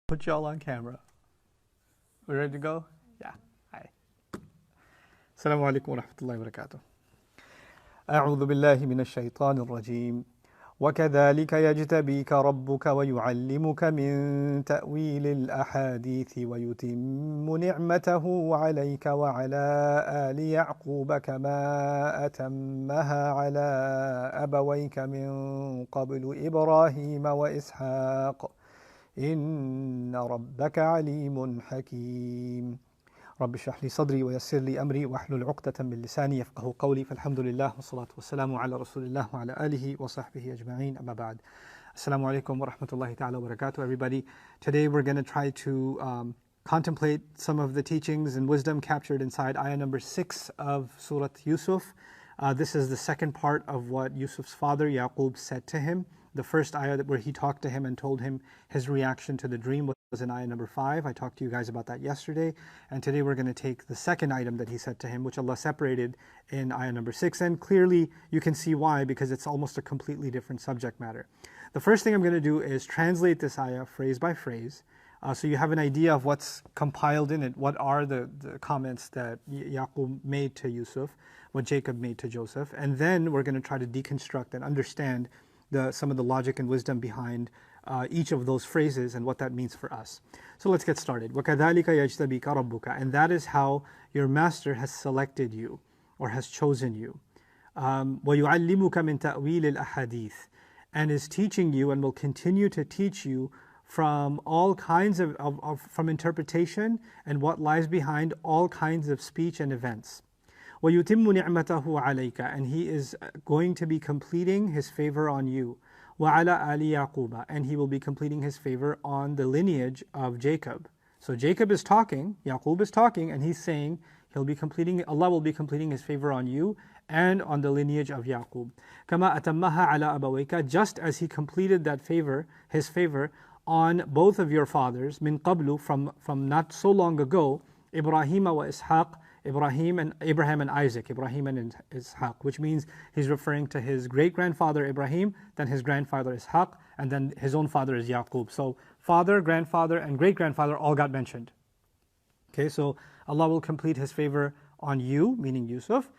Put y'all on camera. We ready to go? Yeah. Hi. Assalamu alaikum wa rahmatullahi wa barakatuh. أعوذ بالله من الشيطان الرجيم وكذلك يجتبيك ربك ويعلمك من تأويل الأحاديث ويتم نعمته عليك وعلى آل يعقوب كما أتمها على أبويك من قبل إبراهيم وإسحاق إن ربك عليم حكيم رب اشرح لي صدري ويسر لي أمري واحلل عقدة من لساني يفقهوا قولي فالحمد لله والصلاة والسلام على رسول الله وعلى آله وصحبه أجمعين أما بعد. Assalamu alaikum wa rahmatullahi ta'ala wa barakatuh, everybody. Today we're going to try to contemplate some of the teachings and wisdom captured inside ayah number 6 of Surah Yusuf. This is the second part of what Yusuf's father Yaqub said to him. The first ayah where he talked to him and told him his reaction to the dream was in ayah number 5. I talked to you guys about that yesterday. And today we're going to take the second item that he said to him, which Allah separated in ayah number 6. And clearly you can see why, because it's almost a completely different subject matter. The first thing I'm going to do is translate this ayah phrase by phrase. So you have an idea of what's compiled in it. What are the comments that Yaqub made to Yusuf, what Jacob made to Joseph. And then we're going to try to deconstruct and understand some of the logic and wisdom behind each of those phrases and what that means for us. So let's get started. وَكَذَلِكَ يَجْتَبِيكَ رَبُّكَ. And that is how your master has selected you or has chosen you. وَيُعَلِّمُكَ مِنْ تَأْوِيلِ الْأَحَادِيثِ. And is teaching you and will continue to teach you from all kinds from interpretation and what lies behind all kinds of speech and events. وَيُتِمُّ نِعْمَتَهُ عَلَيْكَ. And He is going to be completing His favor on you. وَعَلَى آلِ يَعْقُوبَ. And He will be completing His favor on the lineage of Jacob. So Jacob is talking, Yaqub is talking, and he's saying Allah will be completing His favor on you and on the lineage of Yaqub. كَمَا أَتَمَّهَا عَلَى أَبَوَيْكَ. Just as He completed that favor, His favor, on both of your fathers, min qablu, from not so long ago, Ibrahim wa Ishaq, Abraham and Isaac, Ibrahim and Ishaq, which means he's referring to his great-grandfather Ibrahim, then his grandfather Ishaq, and then his own father is Yaqub. So father, grandfather, and great-grandfather all got mentioned. Okay, so Allah will complete His favor on you, meaning Yusuf,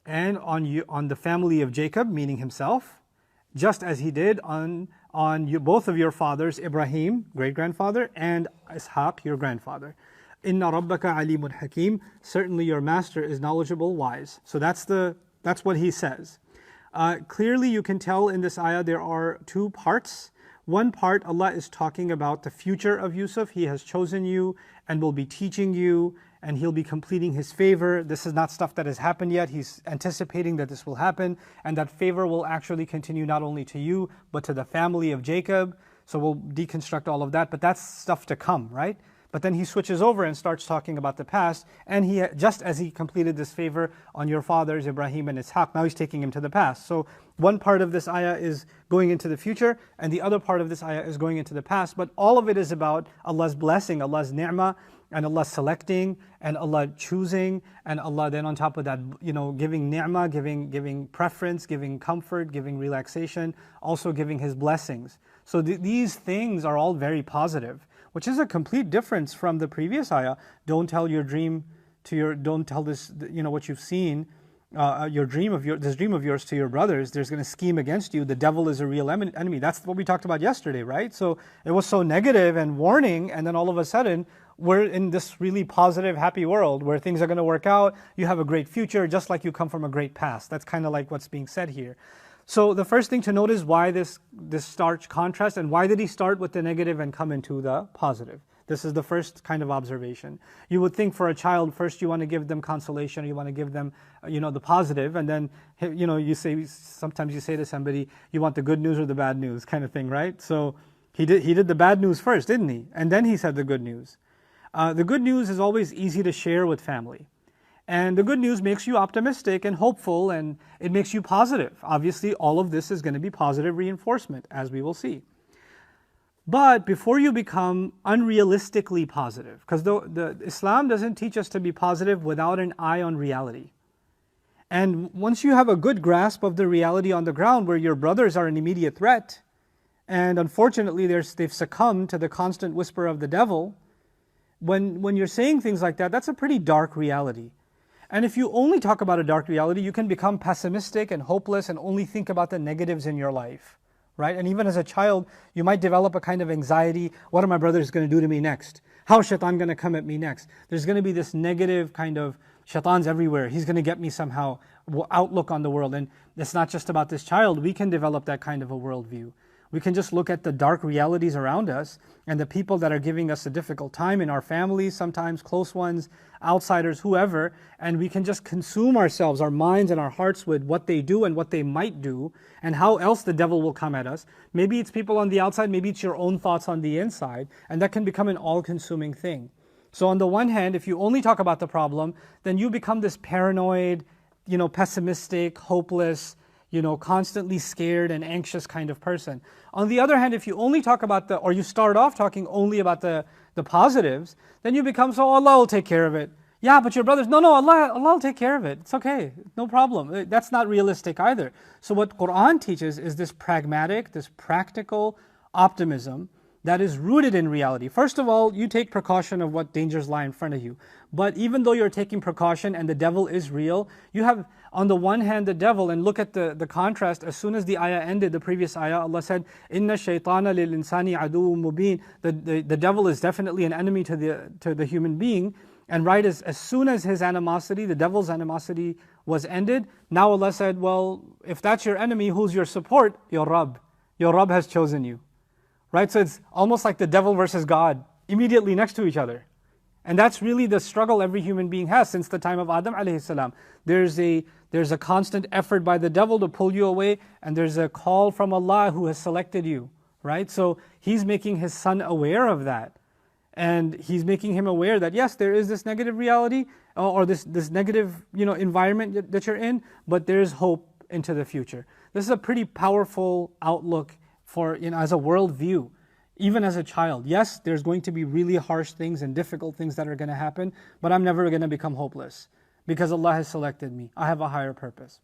and on the family of Jacob, meaning himself, just as He did on both of your fathers, Ibrahim, great-grandfather, and Ishaq, your grandfather. Inna rabbaka alimun hakim. Certainly your master is knowledgeable, wise. So that's what he says. Clearly you can tell in this ayah there are two parts. One part, Allah is talking about the future of Yusuf. He has chosen you and will be teaching you, and He'll be completing His favor. This is not stuff that has happened yet. He's anticipating that this will happen, and that favor will actually continue not only to you, but to the family of Jacob. So we'll deconstruct all of that, but that's stuff to come, right? But then He switches over and starts talking about the past, and just as He completed this favor on your fathers, Ibrahim and Ishaq, now He's taking him to the past. So one part of this ayah is going into the future, and the other part of this ayah is going into the past, but all of it is about Allah's blessing, Allah's ni'mah, and Allah selecting, and Allah choosing, and Allah then on top of that, giving ni'mah, giving preference, giving comfort, giving relaxation, also giving His blessings. So these things are all very positive, which is a complete difference from the previous ayah. Don't tell this what you've seen, this dream of yours to your brothers. There's going to scheme against you. The devil is a real enemy. That's what we talked about yesterday, right? So it was so negative and warning, and then all of a sudden we're in this really positive, happy world where things are going to work out. You have a great future, just like you come from a great past. That's kind of like what's being said here. So the first thing to note is why this stark contrast, and why did He start with the negative and come into the positive? This is the first kind of observation. You would think for a child, first you want to give them consolation, or you want to give them, the positive, and then, sometimes you say to somebody, you want the good news or the bad news kind of thing, right? So he did the bad news first, didn't He? And then He said the good news. The good news is always easy to share with family. And the good news makes you optimistic and hopeful, and it makes you positive. Obviously, all of this is going to be positive reinforcement, as we will see. But before you become unrealistically positive, because the Islam doesn't teach us to be positive without an eye on reality. And once you have a good grasp of the reality on the ground, where your brothers are an immediate threat, And unfortunately, they've succumbed to the constant whisper of the devil. When you're saying things like that, that's a pretty dark reality. And if you only talk about a dark reality, you can become pessimistic and hopeless and only think about the negatives in your life, right? And even as a child, you might develop a kind of anxiety. What are my brothers going to do to me next? How is shaitan going to come at me next? There's going to be this negative kind of, shaitan's everywhere. He's going to get me somehow, outlook on the world. And it's not just about this child. We can develop that kind of a worldview. We can just look at the dark realities around us and the people that are giving us a difficult time in our families, sometimes close ones, outsiders, whoever, and we can just consume ourselves, our minds and our hearts with what they do and what they might do and how else the devil will come at us. Maybe it's people on the outside, maybe it's your own thoughts on the inside, and that can become an all-consuming thing. So on the one hand, if you only talk about the problem, then you become this paranoid, pessimistic, hopeless, constantly scared and anxious kind of person. On the other hand, if you only talk about or you start off talking only about the positives, then you become, so Allah will take care of it. Yeah, but your brothers, no, Allah will take care of it. It's okay, no problem. That's not realistic either. So what Quran teaches is this pragmatic, this practical optimism that is rooted in reality. First of all, you take precaution of what dangers lie in front of you. But even though you're taking precaution and the devil is real, you have on the one hand the devil, and look at the contrast. As soon as the ayah ended, the previous ayah, Allah said, Inna shaytana lil insani aduwwun mubin. The devil is definitely an enemy to the human being. And right as soon as his animosity, the devil's animosity was ended, now Allah said, well, if that's your enemy, who's your support? Your Rabb. Your Rabb has chosen you. Right? So it's almost like the devil versus God, immediately next to each other. And that's really the struggle every human being has since the time of Adam alayhi salam. There's a constant effort by the devil to pull you away, and there's a call from Allah who has selected you. Right? So he's making his son aware of that. And he's making him aware that yes, there is this negative reality or this negative environment that you're in, but there is hope into the future. This is a pretty powerful outlook for as a worldview, even as a child. Yes, there's going to be really harsh things and difficult things that are going to happen, but I'm never going to become hopeless because Allah has selected me. I have a higher purpose.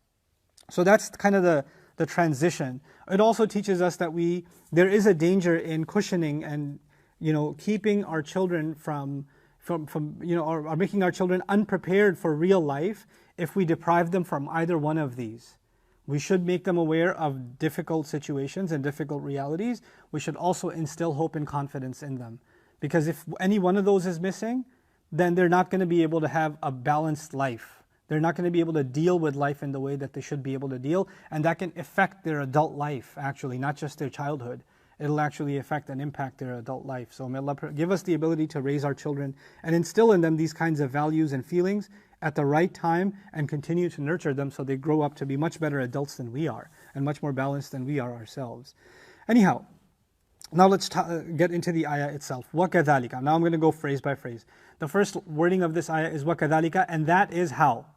So that's kind of the transition. It also teaches us that there is a danger in cushioning and keeping our children from or making our children unprepared for real life if we deprive them from either one of these. We should make them aware of difficult situations and difficult realities. We should also instill hope and confidence in them. Because if any one of those is missing, then they're not going to be able to have a balanced life. They're not going to be able to deal with life in the way that they should be able to deal. And that can affect their adult life, actually, not just their childhood. It'll actually affect and impact their adult life. So may Allah give us the ability to raise our children and instill in them these kinds of values and feelings at the right time and continue to nurture them so they grow up to be much better adults than we are and much more balanced than we are ourselves. Anyhow, now let's get into the ayah itself. وَكَذَلِكَ. Now I'm going to go phrase by phrase. The first wording of this ayah is وَكَذَلِكَ, and that is how.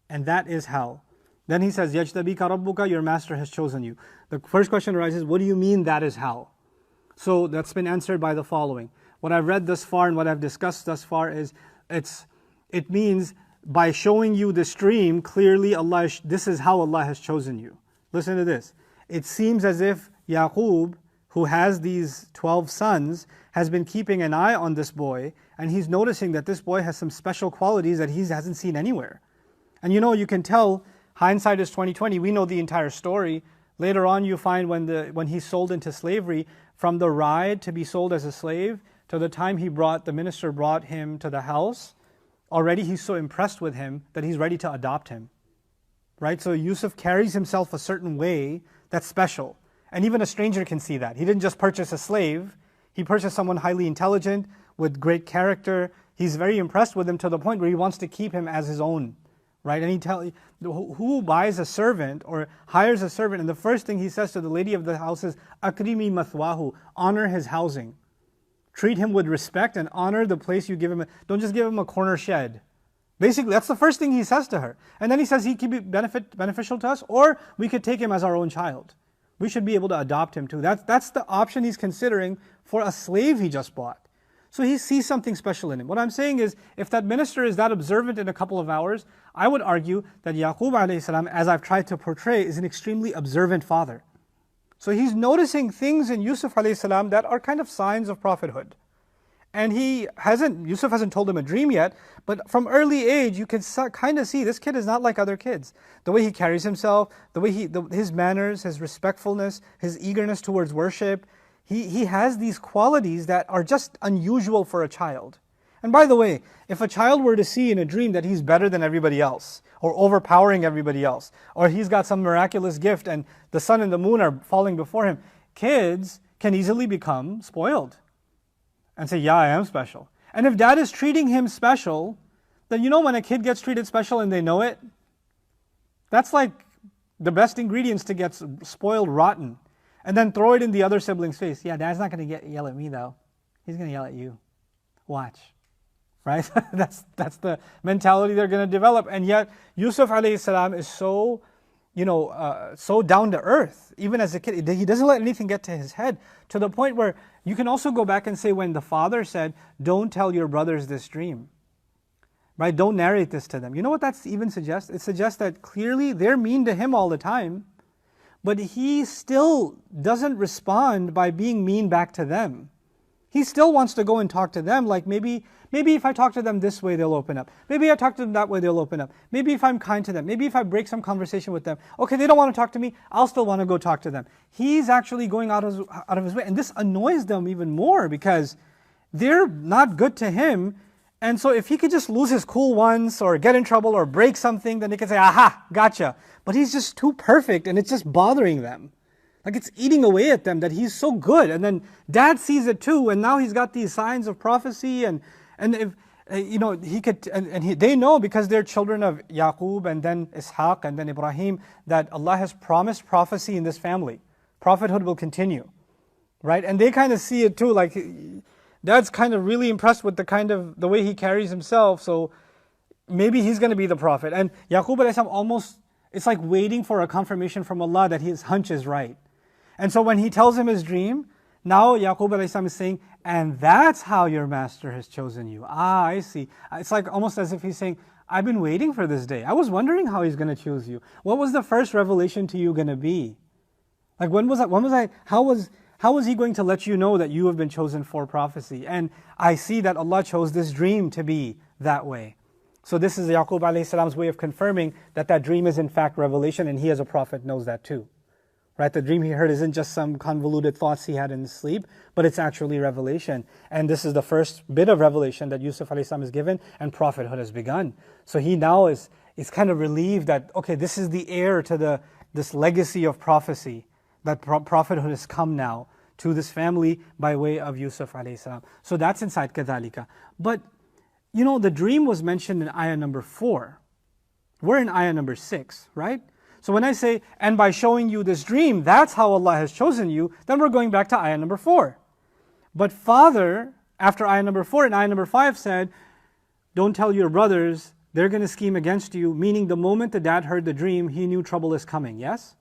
And that is how. Then he says, يَجْتَبِيكَ رَبُّكَ, your master has chosen you. The first question arises, what do you mean that is how? So that's been answered by the following. What I've read thus far and what I've discussed thus far is it means by showing you the stream, clearly this is how Allah has chosen you. Listen to this. It seems as if Yaqub, who has these 12 sons, has been keeping an eye on this boy, and he's noticing that this boy has some special qualities that he hasn't seen anywhere. And you can tell, hindsight is 20/20. We know the entire story. Later on you find when he's sold into slavery, from the ride to be sold as a slave to the time the minister brought him to the house, already he's so impressed with him that he's ready to adopt him. Right? So Yusuf carries himself a certain way that's special. And even a stranger can see that. He didn't just purchase a slave, he purchased someone highly intelligent, with great character. He's very impressed with him to the point where he wants to keep him as his own. Right? And who buys a servant or hires a servant, and the first thing he says to the lady of the house is, Akrimi mathwahu, honor his housing. Treat him with respect and honor the place you give him. Don't just give him a corner shed. Basically, that's the first thing he says to her. And then he says he could be beneficial to us, or we could take him as our own child. We should be able to adopt him too. That's the option he's considering for a slave he just bought. So he sees something special in him. What I'm saying is, if that minister is that observant in a couple of hours, I would argue that Yaqub alayhi salam, as I've tried to portray, is an extremely observant father. So he's noticing things in Yusuf alayhi salam that are kind of signs of prophethood. And Yusuf hasn't told him a dream yet, but from early age, you can kind of see this kid is not like other kids. The way he carries himself, the way his manners, his respectfulness, his eagerness towards worship, he has these qualities that are just unusual for a child. And by the way, if a child were to see in a dream that he's better than everybody else, or overpowering everybody else, or he's got some miraculous gift and the sun and the moon are falling before him, kids can easily become spoiled and say, yeah, I am special. And if dad is treating him special, then when a kid gets treated special and they know it, that's like the best ingredients to get spoiled rotten. And then throw it in the other sibling's face. Yeah, dad's not going to yell at me though. He's going to yell at you. Watch. Right? That's the mentality they're going to develop. And yet, Yusuf alayhi salam is so, so down to earth. Even as a kid, he doesn't let anything get to his head. To the point where you can also go back and say when the father said, don't tell your brothers this dream. Right? Don't narrate this to them. You know what that even suggests? It suggests that clearly they're mean to him all the time, but he still doesn't respond by being mean back to them. He still wants to go and talk to them like maybe if I talk to them this way, they'll open up. Maybe I talk to them that way, they'll open up. Maybe if I'm kind to them. Maybe if I break some conversation with them. Okay, they don't want to talk to me, I'll still want to go talk to them. He's actually going out of his way. And this annoys them even more because they're not good to him. And so if he could just lose his cool once or get in trouble or break something, then they can say, aha, gotcha. But he's just too perfect and it's just bothering them. Like it's eating away at them that he's so good. And then dad sees it too, and now he's got these signs of prophecy and if he could, they know because they're children of Yaqub and then Ishaq and then Ibrahim that Allah has promised prophecy in this family. Prophethood will continue, right? And they kind of see it too. Like dad's kind of really impressed with the way he carries himself. So maybe he's going to be the prophet. And Yaqub alayhi salam almost, it's like waiting for a confirmation from Allah that his hunch is right. And so when he tells him his dream, now Yaqub alayhi salam is saying, and that's how your master has chosen you. Ah, I see. It's like almost as if he's saying, I've been waiting for this day. I was wondering how he's going to choose you. What was the first revelation to you going to be? Like how was he going to let you know that you have been chosen for prophecy? And I see that Allah chose this dream to be that way. So this is Yaqub alayhi salam's way of confirming that dream is in fact revelation, and he as a prophet knows that too. Right? The dream he heard isn't just some convoluted thoughts he had in his sleep, but it's actually revelation. And this is the first bit of revelation that Yusuf alayhi salam is given, and prophethood has begun. So he now is kind of relieved that, okay, this is the heir to this legacy of prophecy, that prophethood has come now to this family by way of Yusuf alayhi salam. So that's inside Kadhalika. But the dream was mentioned in ayah number 4. We're in ayah number 6, right? So when I say, and by showing you this dream, that's how Allah has chosen you, then we're going back to ayah number 4. But father, after ayah number 4 and ayah number 5 said, don't tell your brothers, they're going to scheme against you, meaning the moment the dad heard the dream, he knew trouble is coming, yes?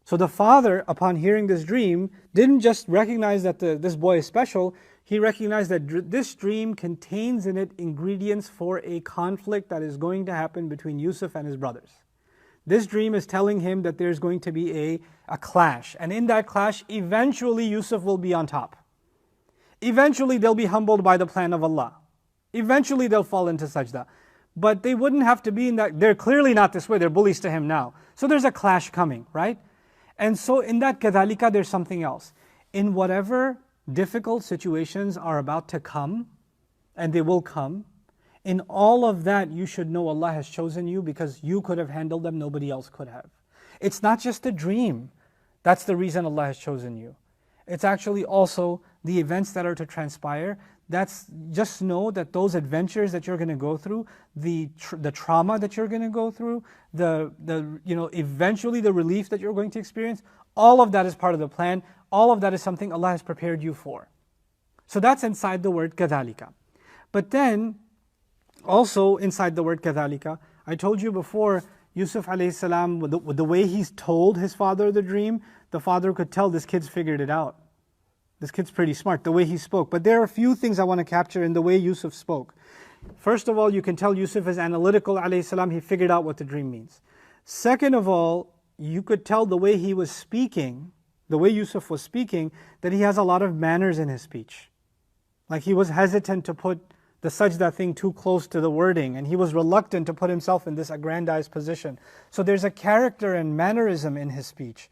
So the father, upon hearing this dream, didn't just recognize that this boy is special, he recognized that this dream contains in it ingredients for a conflict that is going to happen between Yusuf and his brothers. This dream is telling him that there's going to be a clash. And in that clash, eventually Yusuf will be on top. Eventually they'll be humbled by the plan of Allah. Eventually they'll fall into sajda. But they wouldn't have to be in that. They're clearly not this way. They're bullies to him now. So there's a clash coming, right? And so in that kadhalika, there's something else. In whatever difficult situations are about to come, and they will come, in all of that, you should know Allah has chosen you because you could have handled them, nobody else could have. It's not just a dream. That's the reason Allah has chosen you. It's actually also the events that are to transpire. Just know that those adventures that you're going to go through, the trauma that you're going to go through, eventually the relief that you're going to experience, all of that is part of the plan. All of that is something Allah has prepared you for. So that's inside the word kadhalika. But then, also inside the word kadhalika, I told you before, Yusuf alayhi salam, with the way he's told his father the dream, the father could tell this kid's figured it out. This kid's pretty smart, the way he spoke. But there are a few things I want to capture in the way Yusuf spoke. First of all, you can tell Yusuf is analytical alayhi salam, he figured out what the dream means. Second of all, you could tell the way he was speaking the way Yusuf was speaking, that he has a lot of manners in his speech. Like he was hesitant to put the sajda thing too close to the wording, and he was reluctant to put himself in this aggrandized position. So there's a character and mannerism in his speech.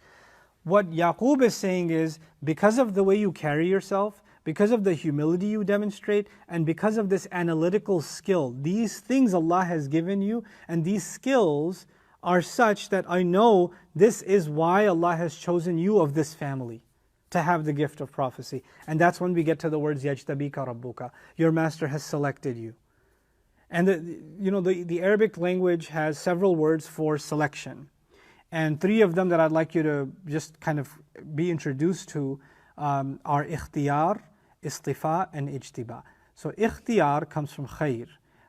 What Yaqub is saying is, because of the way you carry yourself, because of the humility you demonstrate, and because of this analytical skill, these things Allah has given you, and these skills are such that I know this is why Allah has chosen you of this family to have the gift of prophecy. And that's when we get to the words يَجْتَبِيكَ رَبُّكَ. Your master has selected you. And the Arabic language has several words for selection. And three of them that I'd like you to just kind of be introduced to are ikhtiyar, istifa, and ijtiba. So ikhtiyar comes from khayr.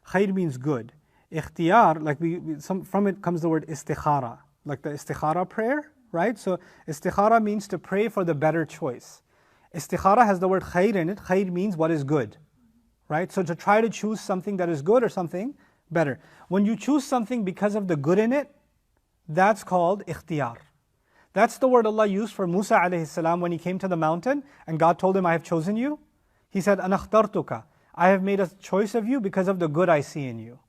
Khayr means good. Ikhtiyar, from it comes the word istikhara, like the istikhara prayer, right? So istikhara means to pray for the better choice. Istikhara has the word khayr in it. Khayr means what is good, right? So to try to choose something that is good or something better. When you choose something because of the good in it, that's called ikhtiyar. That's the word Allah used for Musa alayhi salam when he came to the mountain and God told him, I have chosen you. He said, Ana akhtartuka. I have made a choice of you because of the good I see in you.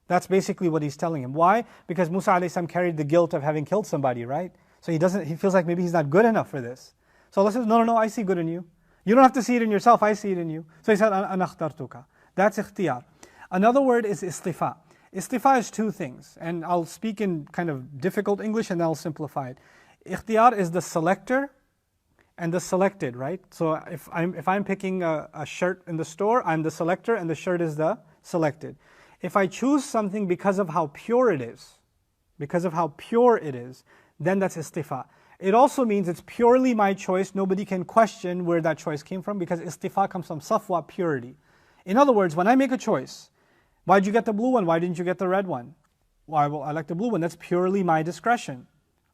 That's basically what he's telling him. Why? Because Musa alayhi salam carried the guilt of having killed somebody, right? So he feels like maybe he's not good enough for this. So Allah says, no, I see good in you. You don't have to see it in yourself, I see it in you. So he said, Ana akhtartuka. That's ikhtiyar. Another word is istifa. Istifa is two things, and I'll speak in kind of difficult English and then I'll simplify it. Ikhtiyar is the selector and the selected, right? So if I'm picking a shirt in the store, I'm the selector and the shirt is the selected. If I choose something because of how pure it is, then that's istifa. It also means it's purely my choice. Nobody can question where that choice came from because istifa comes from safwa, purity. In other words, when I make a choice, why'd you get the blue one? Why didn't you get the red one? Why? Well, I like the blue one. That's purely my discretion.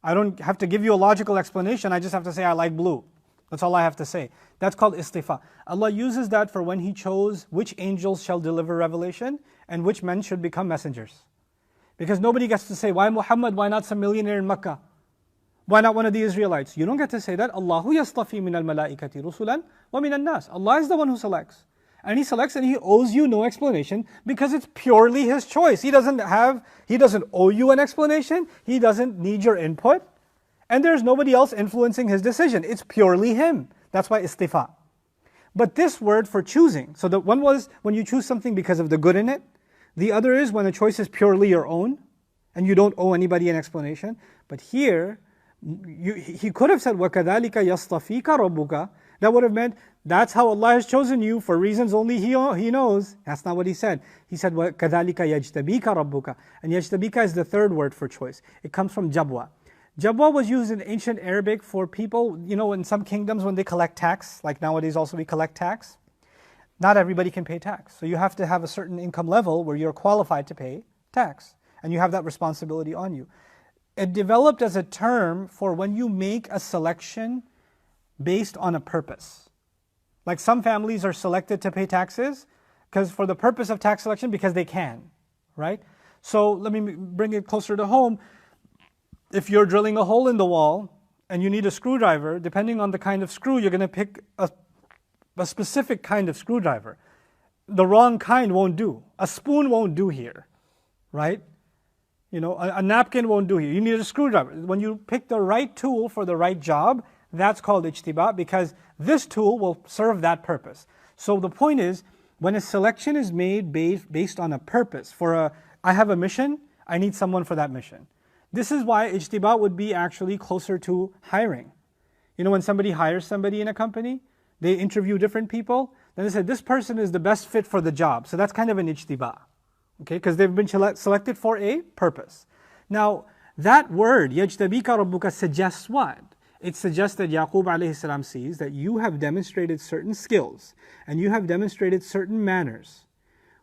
I don't have to give you a logical explanation. I just have to say I like blue. That's all I have to say. That's called istifa. Allah uses that for when He chose which angels shall deliver revelation and which men should become messengers. Because nobody gets to say, why Muhammad? Why not some millionaire in Mecca? Why not one of the Israelites? You don't get to say that. Allahu yastafi min al-malaikati rusulan wa min al-nas. Allah is the one who selects. And He selects and He owes you no explanation because it's purely His choice. He doesn't owe you an explanation. He doesn't need your input. And there's nobody else influencing His decision. It's purely Him. That's why istifa. But this word for choosing, so the one was when you choose something because of the good in it. The other is when the choice is purely your own and you don't owe anybody an explanation. But here, He could have said, وَكَذَلِكَ يَصْطَفِيكَ رَبُّكَ. That would have meant, that's how Allah has chosen you for reasons only He knows. That's not what He said. He said, وَكَذَلِكَ يَجْتَبِيكَ رَبُّكَ. And yajtabika is the third word for choice. It comes from jabwa. Jabwa was used in ancient Arabic for people, in some kingdoms when they collect tax, like nowadays also we collect tax. Not everybody can pay tax. So you have to have a certain income level where you're qualified to pay tax. And you have that responsibility on you. It developed as a term for when you make a selection based on a purpose. Like some families are selected to pay taxes because for the purpose of tax selection because they can, right? So let me bring it closer to home. If you're drilling a hole in the wall and you need a screwdriver, depending on the kind of screw, you're going to pick a specific kind of screwdriver. The wrong kind won't do. A spoon won't do here, right? A napkin won't do here. You need a screwdriver. When you pick the right tool for the right job, that's called ijtiba because this tool will serve that purpose. So the point is, when a selection is made based on a purpose, I have a mission, I need someone for that mission. This is why ijtiba would be actually closer to hiring. When somebody hires somebody in a company, they interview different people, then they say, this person is the best fit for the job. So that's kind of an ijtiba. Okay, because they've been selected for a purpose. Now, that word, يَجْتَبِيكَ رَبُّكَ, suggests what? It suggests that Yaqub alayhi salam sees that you have demonstrated certain skills and you have demonstrated certain manners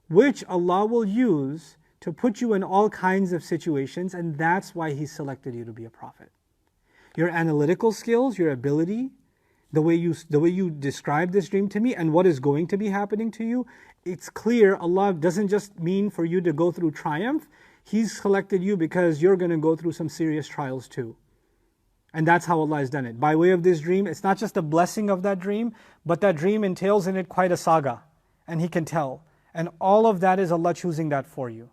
which Allah will use to put you in all kinds of situations, and that's why He selected you to be a prophet. Your analytical skills, your ability, the way you describe this dream to me and what is going to be happening to you, it's clear Allah doesn't just mean for you to go through triumph. He's selected you because you're going to go through some serious trials too. And that's how Allah has done it. By way of this dream, it's not just the blessing of that dream, but that dream entails in it quite a saga. And He can tell. And all of that is Allah choosing that for you.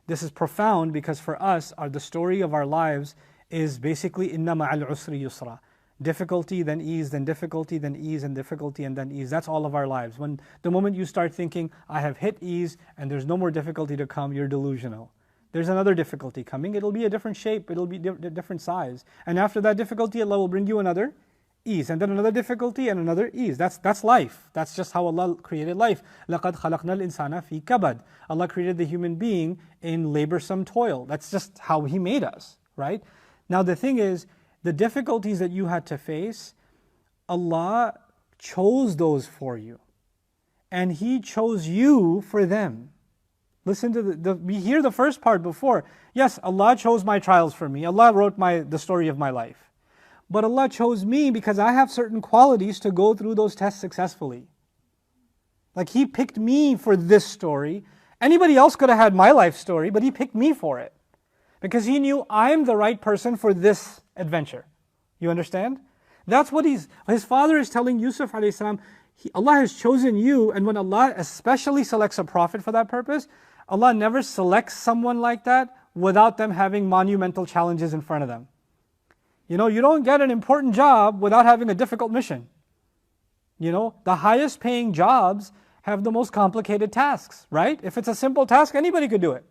This is profound because for us, the story of our lives is basically inna ma'al usri yusra. Difficulty, then ease, then difficulty, then ease, and difficulty, and then ease. That's all of our lives. When the moment you start thinking, I have hit ease and there's no more difficulty to come, you're delusional. There's another difficulty coming. It'll be a different shape. It'll be different size. And after that difficulty, Allah will bring you another ease. And then another difficulty and another ease. That's life. That's just how Allah created life. لَقَدْ خَلَقْنَا الْإِنسَانَ فِي كَبَدٍ. Allah created the human being in laborsome toil. That's just how He made us, right? Now the thing is, the difficulties that you had to face, Allah chose those for you. And He chose you for them. Listen to we hear the first part before. Yes, Allah chose my trials for me. Allah wrote the story of my life. But Allah chose me because I have certain qualities to go through those tests successfully. Like He picked me for this story. Anybody else could have had my life story, but He picked me for it. Because He knew I'm the right person for this adventure. You understand? That's what his father is telling Yusuf alayhi salam. Allah has chosen you, and when Allah especially selects a prophet for that purpose, Allah never selects someone like that without them having monumental challenges in front of them. You know, you don't get an important job without having a difficult mission. You know, the highest paying jobs have the most complicated tasks, right? If it's a simple task, anybody could do it.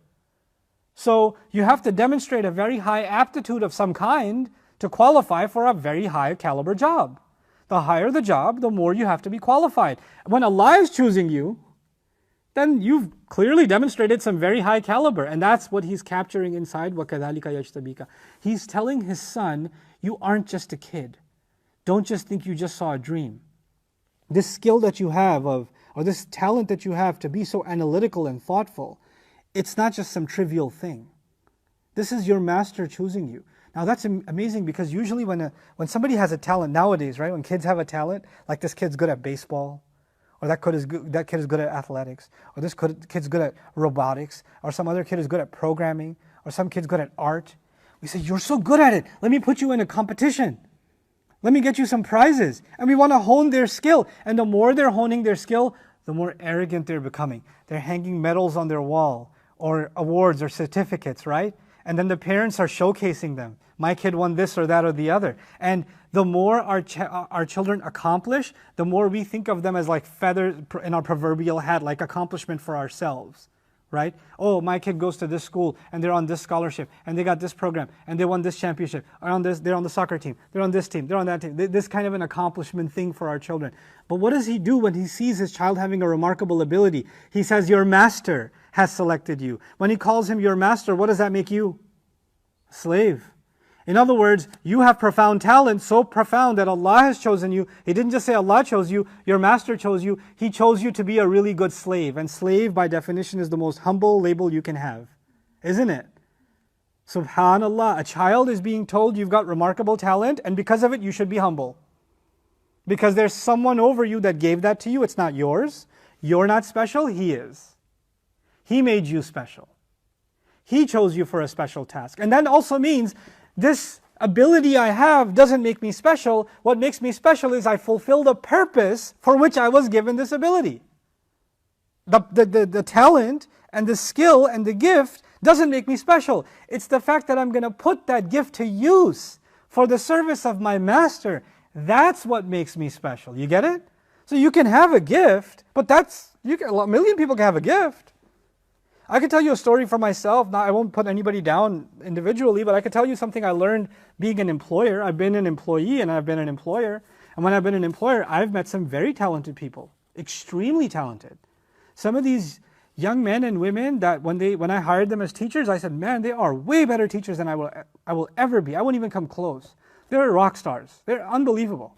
So you have to demonstrate a very high aptitude of some kind to qualify for a very high caliber job. The higher the job, the more you have to be qualified. When Allah is choosing you, then you've clearly demonstrated some very high caliber. And that's what He's capturing inside وَكَذَلِكَ يَجْتَبِيكَ. He's telling His son, you aren't just a kid. Don't just think you just saw a dream. This skill that you have or this talent that you have to be so analytical and thoughtful, it's not just some trivial thing. This is your master choosing you. Now that's amazing because usually when somebody has a talent nowadays, right? When kids have a talent, like this kid's good at baseball, or that kid is good at athletics, or this kid's good at robotics, or some other kid is good at programming, or some kid's good at art. We say, you're so good at it. Let me put you in a competition. Let me get you some prizes. And we want to hone their skill. And the more they're honing their skill, the more arrogant they're becoming. They're hanging medals on their wall, or awards or certificates, right? And then the parents are showcasing them. My kid won this or that or the other. And the more our children accomplish, the more we think of them as like feathers in our proverbial hat, like accomplishment for ourselves, right? Oh, my kid goes to this school and they're on this scholarship and they got this program and they won this championship. They're on the soccer team, they're on this team, they're on that team. This kind of an accomplishment thing for our children. But what does he do when he sees his child having a remarkable ability? He says, your master has selected you. When he calls him your master, what does that make you? Slave. In other words, you have profound talent, so profound that Allah has chosen you. He didn't just say Allah chose you, your master chose you. He chose you to be a really good slave. And slave, by definition, is the most humble label you can have. Isn't it? Subhanallah, a child is being told you've got remarkable talent, and because of it, you should be humble. Because there's someone over you that gave that to you. It's not yours. You're not special. He is. He made you special. He chose you for a special task. And that also means this ability I have doesn't make me special. What makes me special is I fulfill the purpose for which I was given this ability. The talent and the skill and the gift doesn't make me special. It's the fact that I'm going to put that gift to use for the service of my master. That's what makes me special. You get it? So you can have a gift, but a million people can have a gift. I can tell you a story for myself. Now, I won't put anybody down individually, but I can tell you something I learned being an employer. I've been an employee and I've been an employer. And when I've been an employer, I've met some very talented people, extremely talented. Some of these young men and women that when I hired them as teachers, I said, man, they are way better teachers than I will ever be. I won't even come close. They're rock stars. They're unbelievable.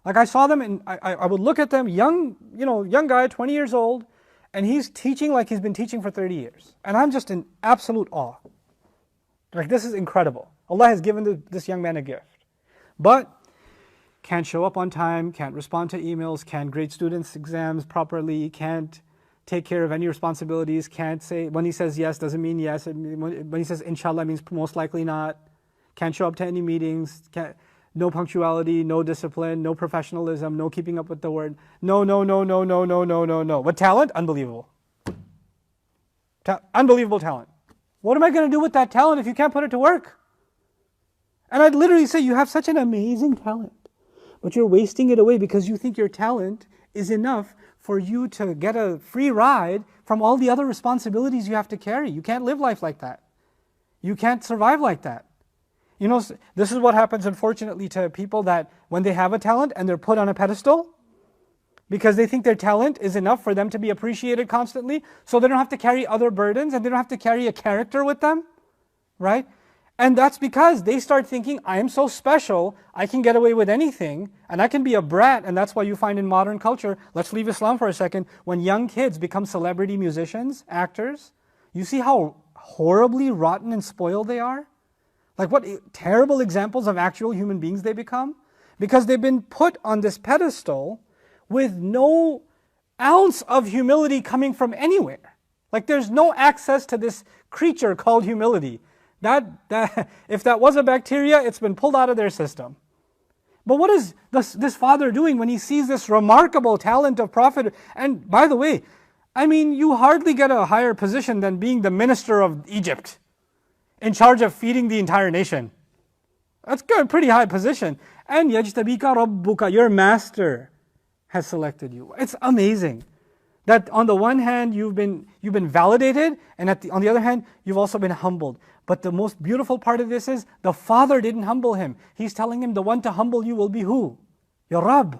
Like I saw them and I would look at them, young guy, 20 years old, and he's teaching like he's been teaching for 30 years. And I'm just in absolute awe. Like, this is incredible. Allah has given this young man a gift. But can't show up on time, can't respond to emails, can't grade students' exams properly, can't take care of any responsibilities, can't say, when he says yes, doesn't mean yes. When he says inshallah, means most likely not. Can't show up to any meetings. no punctuality, no discipline, no professionalism, no keeping up with the word. No, no, no, no, no, no, no, no, no. But talent? Unbelievable. Unbelievable talent. What am I going to do with that talent if you can't put it to work? And I'd literally say, you have such an amazing talent, but you're wasting it away because you think your talent is enough for you to get a free ride from all the other responsibilities you have to carry. You can't live life like that. You can't survive like that. You know, this is what happens, unfortunately, to people that when they have a talent and they're put on a pedestal because they think their talent is enough for them to be appreciated constantly, so they don't have to carry other burdens and they don't have to carry a character with them, right? And that's because they start thinking, I am so special, I can get away with anything, and I can be a brat. And that's why you find in modern culture, let's leave Islam for a second, when young kids become celebrity musicians, actors, you see how horribly rotten and spoiled they are? Like what terrible examples of actual human beings they become? Because they've been put on this pedestal with no ounce of humility coming from anywhere. Like there's no access to this creature called humility. That if that was a bacteria, it's been pulled out of their system. But what is this father doing when he sees this remarkable talent of Prophet? And by the way, I mean, you hardly get a higher position than being the minister of Egypt, in charge of feeding the entire nation. That's a pretty high position. And يَجْتَبِيكَ رَبُّكَ, your master has selected you. It's amazing that on the one hand you've been validated, and on the other hand you've also been humbled. But the most beautiful part of this is the father didn't humble him. He's telling him the one to humble you will be who? Your Rabb.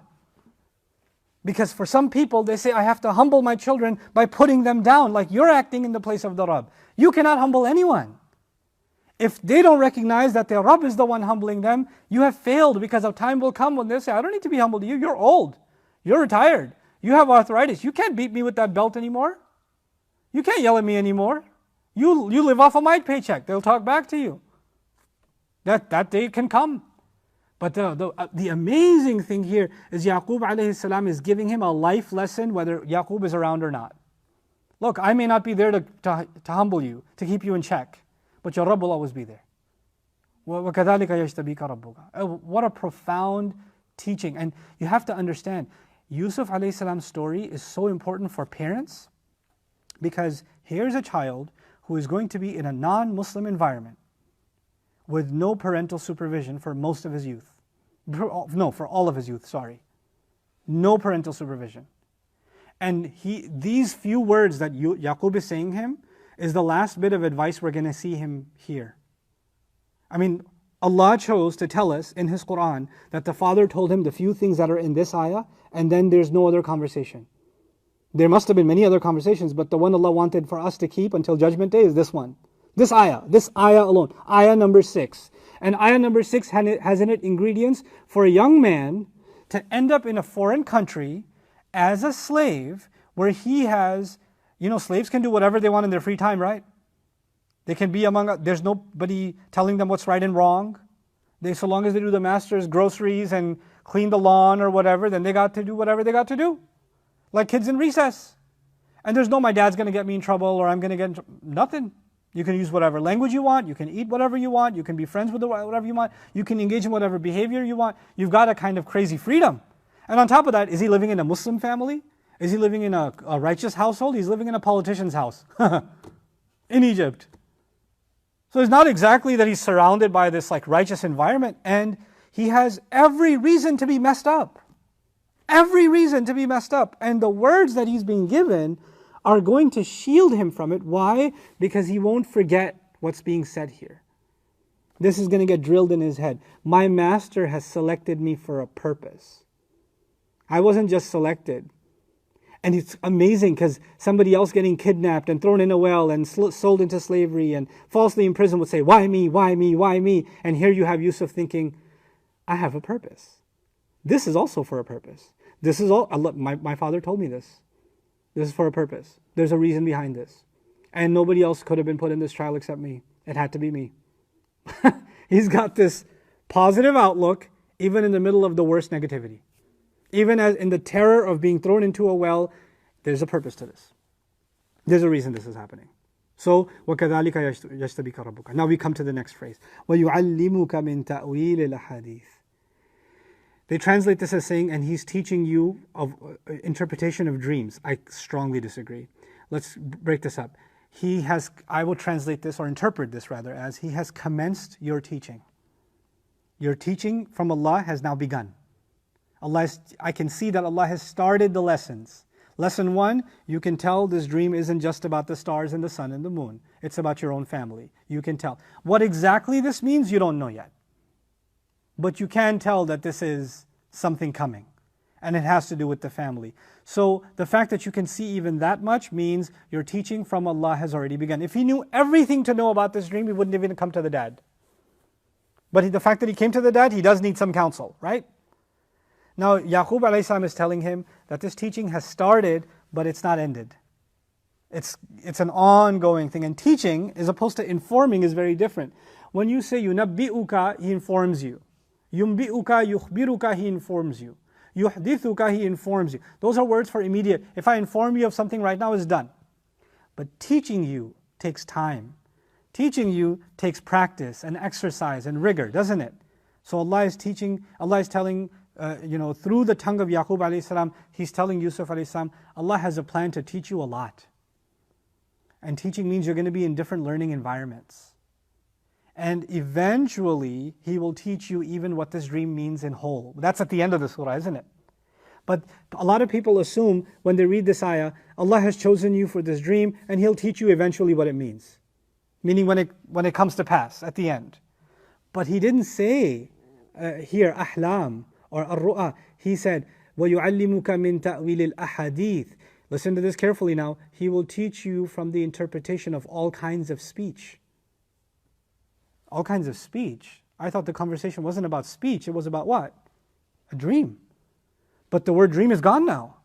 Because for some people they say, I have to humble my children by putting them down, like you're acting in the place of the Rabb. You cannot humble anyone. If they don't recognize that their Rabb is the one humbling them, you have failed, because a time will come when they say, I don't need to be humble to you, you're old, you're retired, you have arthritis, you can't beat me with that belt anymore. You can't yell at me anymore. You live off of my paycheck. They'll talk back to you. That day can come. But the amazing thing here is Yaqub alayhi salam is giving him a life lesson whether Yaqub is around or not. Look, I may not be there to humble you, to keep you in check, but your Rabb will always be there. وَكَذَلِكَ يَجْتَبِيكَ رَبُّكَ. What a profound teaching. And you have to understand, Yusuf alayhi salam's story is so important for parents, because here's a child who is going to be in a non-Muslim environment with no parental supervision for most of his youth. No, for all of his youth, sorry. No parental supervision. And these few words that Yaqub is saying him is the last bit of advice we're going to see him hear. I mean, Allah chose to tell us in His Quran that the father told him the few things that are in this ayah, and then there's no other conversation. There must have been many other conversations, but the one Allah wanted for us to keep until Judgment Day is this one. This ayah alone. Ayah number 6. And ayah number 6 has in it ingredients for a young man to end up in a foreign country as a slave, where he has, slaves can do whatever they want in their free time, right? They can be there's nobody telling them what's right and wrong. So long as they do the master's groceries and clean the lawn or whatever, then they got to do whatever they got to do. Like kids in recess. And there's no, my dad's going to get me in trouble, or I'm going to get in trouble. Nothing. You can use whatever language you want. You can eat whatever you want. You can be friends with whatever you want. You can engage in whatever behavior you want. You've got a kind of crazy freedom. And on top of that, is he living in a Muslim family? Is he living in a righteous household? He's living in a politician's house in Egypt. So it's not exactly that he's surrounded by this righteous environment, and he has every reason to be messed up. Every reason to be messed up. And the words that he's being given are going to shield him from it. Why? Because he won't forget what's being said here. This is going to get drilled in his head. My master has selected me for a purpose. I wasn't just selected. And it's amazing because somebody else getting kidnapped and thrown in a well and sold into slavery and falsely imprisoned would say, why me, why me, why me? And here you have Yusuf thinking, I have a purpose. This is also for a purpose. This is all, my father told me this. This is for a purpose. There's a reason behind this. And nobody else could have been put in this trial except me. It had to be me. He's got this positive outlook even in the middle of the worst negativity. Even as in the terror of being thrown into a well, there's a purpose to this. There's a reason this is happening. So, وَكَذَلِكَ يَجْتَبِيكَ رَبُّكَ. Now we come to the next phrase. وَيُعَلِّمُكَ مِن تَأْوِيلِ الْأَحَادِيثِ. They translate this as saying, and he's teaching you of interpretation of dreams. I strongly disagree. Let's break this up. I will translate this, or interpret this rather, as he has commenced your teaching. Your teaching from Allah has now begun. I can see that Allah has started the lessons. Lesson 1, you can tell this dream isn't just about the stars and the sun and the moon. It's about your own family. You can tell. What exactly this means, you don't know yet. But you can tell that this is something coming. And it has to do with the family. So the fact that you can see even that much means your teaching from Allah has already begun. If he knew everything to know about this dream, he wouldn't even come to the dad. But the fact that he came to the dad, he does need some counsel, right? Now, Yaqub alayhi salam is telling him that this teaching has started, but it's not ended. It's an ongoing thing. And teaching, as opposed to informing, is very different. When you say yunabbi'uka, he informs you. Yumbi'uka, yukhbiruka, he informs you. Yuhdithuka, he informs you. Those are words for immediate. If I inform you of something right now, it's done. But teaching you takes time. Teaching you takes practice and exercise and rigor, doesn't it? So Allah is telling, through the tongue of Yaqub alayhi salam, He's telling Yusuf alayhi salam, Allah has a plan to teach you a lot. And teaching means you're going to be in different learning environments. And eventually, He will teach you even what this dream means in whole. That's at the end of the surah, isn't it? But a lot of people assume when they read this ayah, Allah has chosen you for this dream and He'll teach you eventually what it means. Meaning when it comes to pass, at the end. But He didn't say here, ahlam or ar-ru'a. He said, وَيُعَلِّمُكَ مِن تَأْوِيلِ الْأَحَادِيثِ. Listen to this carefully now. He will teach you from the interpretation of all kinds of speech. All kinds of speech. I thought the conversation wasn't about speech. It was about what? A dream. But the word dream is gone now.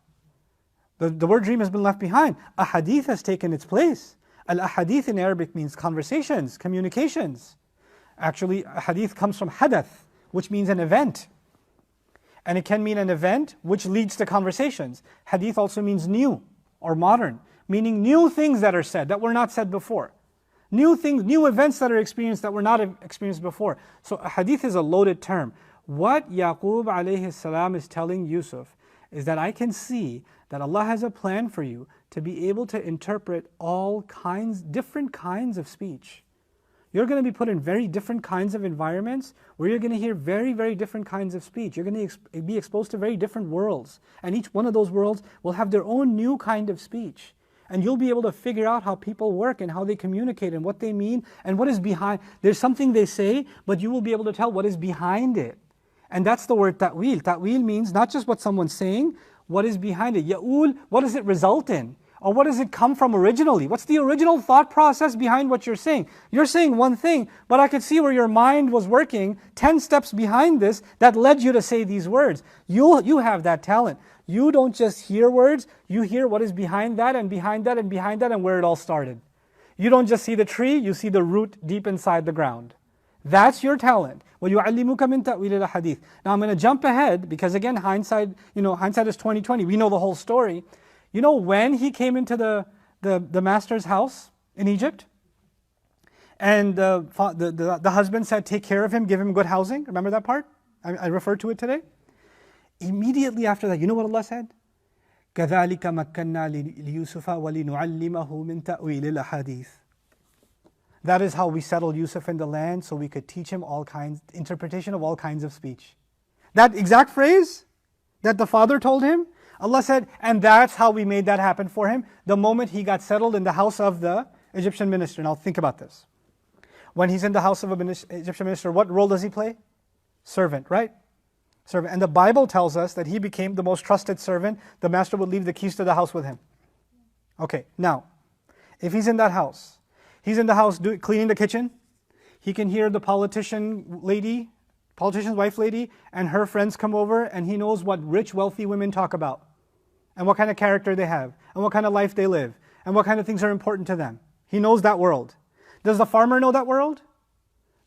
The word dream has been left behind. A hadith has taken its place. Al-ahadith in Arabic means conversations, communications. Actually, a hadith comes from hadath, which means an event. And it can mean an event which leads to conversations. Hadith also means new or modern, meaning new things that are said that were not said before. New things, new events that are experienced that were not experienced before. So a hadith is a loaded term. What Yaqub alayhi salam is telling Yusuf is that I can see that Allah has a plan for you to be able to interpret all kinds, different kinds of speech. You're going to be put in very different kinds of environments where you're going to hear very, very different kinds of speech. You're going to be exposed to very different worlds. And each one of those worlds will have their own new kind of speech. And you'll be able to figure out how people work and how they communicate and what they mean and what is behind. There's something they say, but you will be able to tell what is behind it. And that's the word ta'wil. Ta'wil means not just what someone's saying, what is behind it. Ya'ul, what does it result in? Or what does it come from originally? What's the original thought process behind what you're saying? You're saying one thing, but I could see where your mind was working 10 steps behind this that led you to say these words. You have that talent. You don't just hear words, you hear what is behind that and behind that and behind that and where it all started. You don't just see the tree, you see the root deep inside the ground. That's your talent. وَيُعَلِّمُكَ مِن تَأْوِيلِ الْأَحَادِيثِ. Now I'm going to jump ahead because again, hindsight is 20/20. We know the whole story. You know when he came into the master's house in Egypt? And the husband said, take care of him, give him good housing. Remember that part? I referred to it today. Immediately after that, you know what Allah said? كَذَلِكَ مَكَّنَّا لِيُوسُفَ وَلِنُعَلِّمَهُ مِن تَأْوِيلِ الْأَحَادِيثِ. That is how we settled Yusuf in the land so we could teach him interpretation of all kinds of speech. That exact phrase that the father told him, Allah said, and that's how we made that happen for him the moment he got settled in the house of the Egyptian minister. Now think about this. When he's in the house of an Egyptian minister, what role does he play? Servant, right? Servant. And the Bible tells us that he became the most trusted servant. The master would leave the keys to the house with him. Okay, now, if he's in that house, he's in the house cleaning the kitchen, he can hear the politician's wife lady, and her friends come over, and he knows what rich, wealthy women talk about, and what kind of character they have, and what kind of life they live, and what kind of things are important to them. He knows that world. Does the farmer know that world?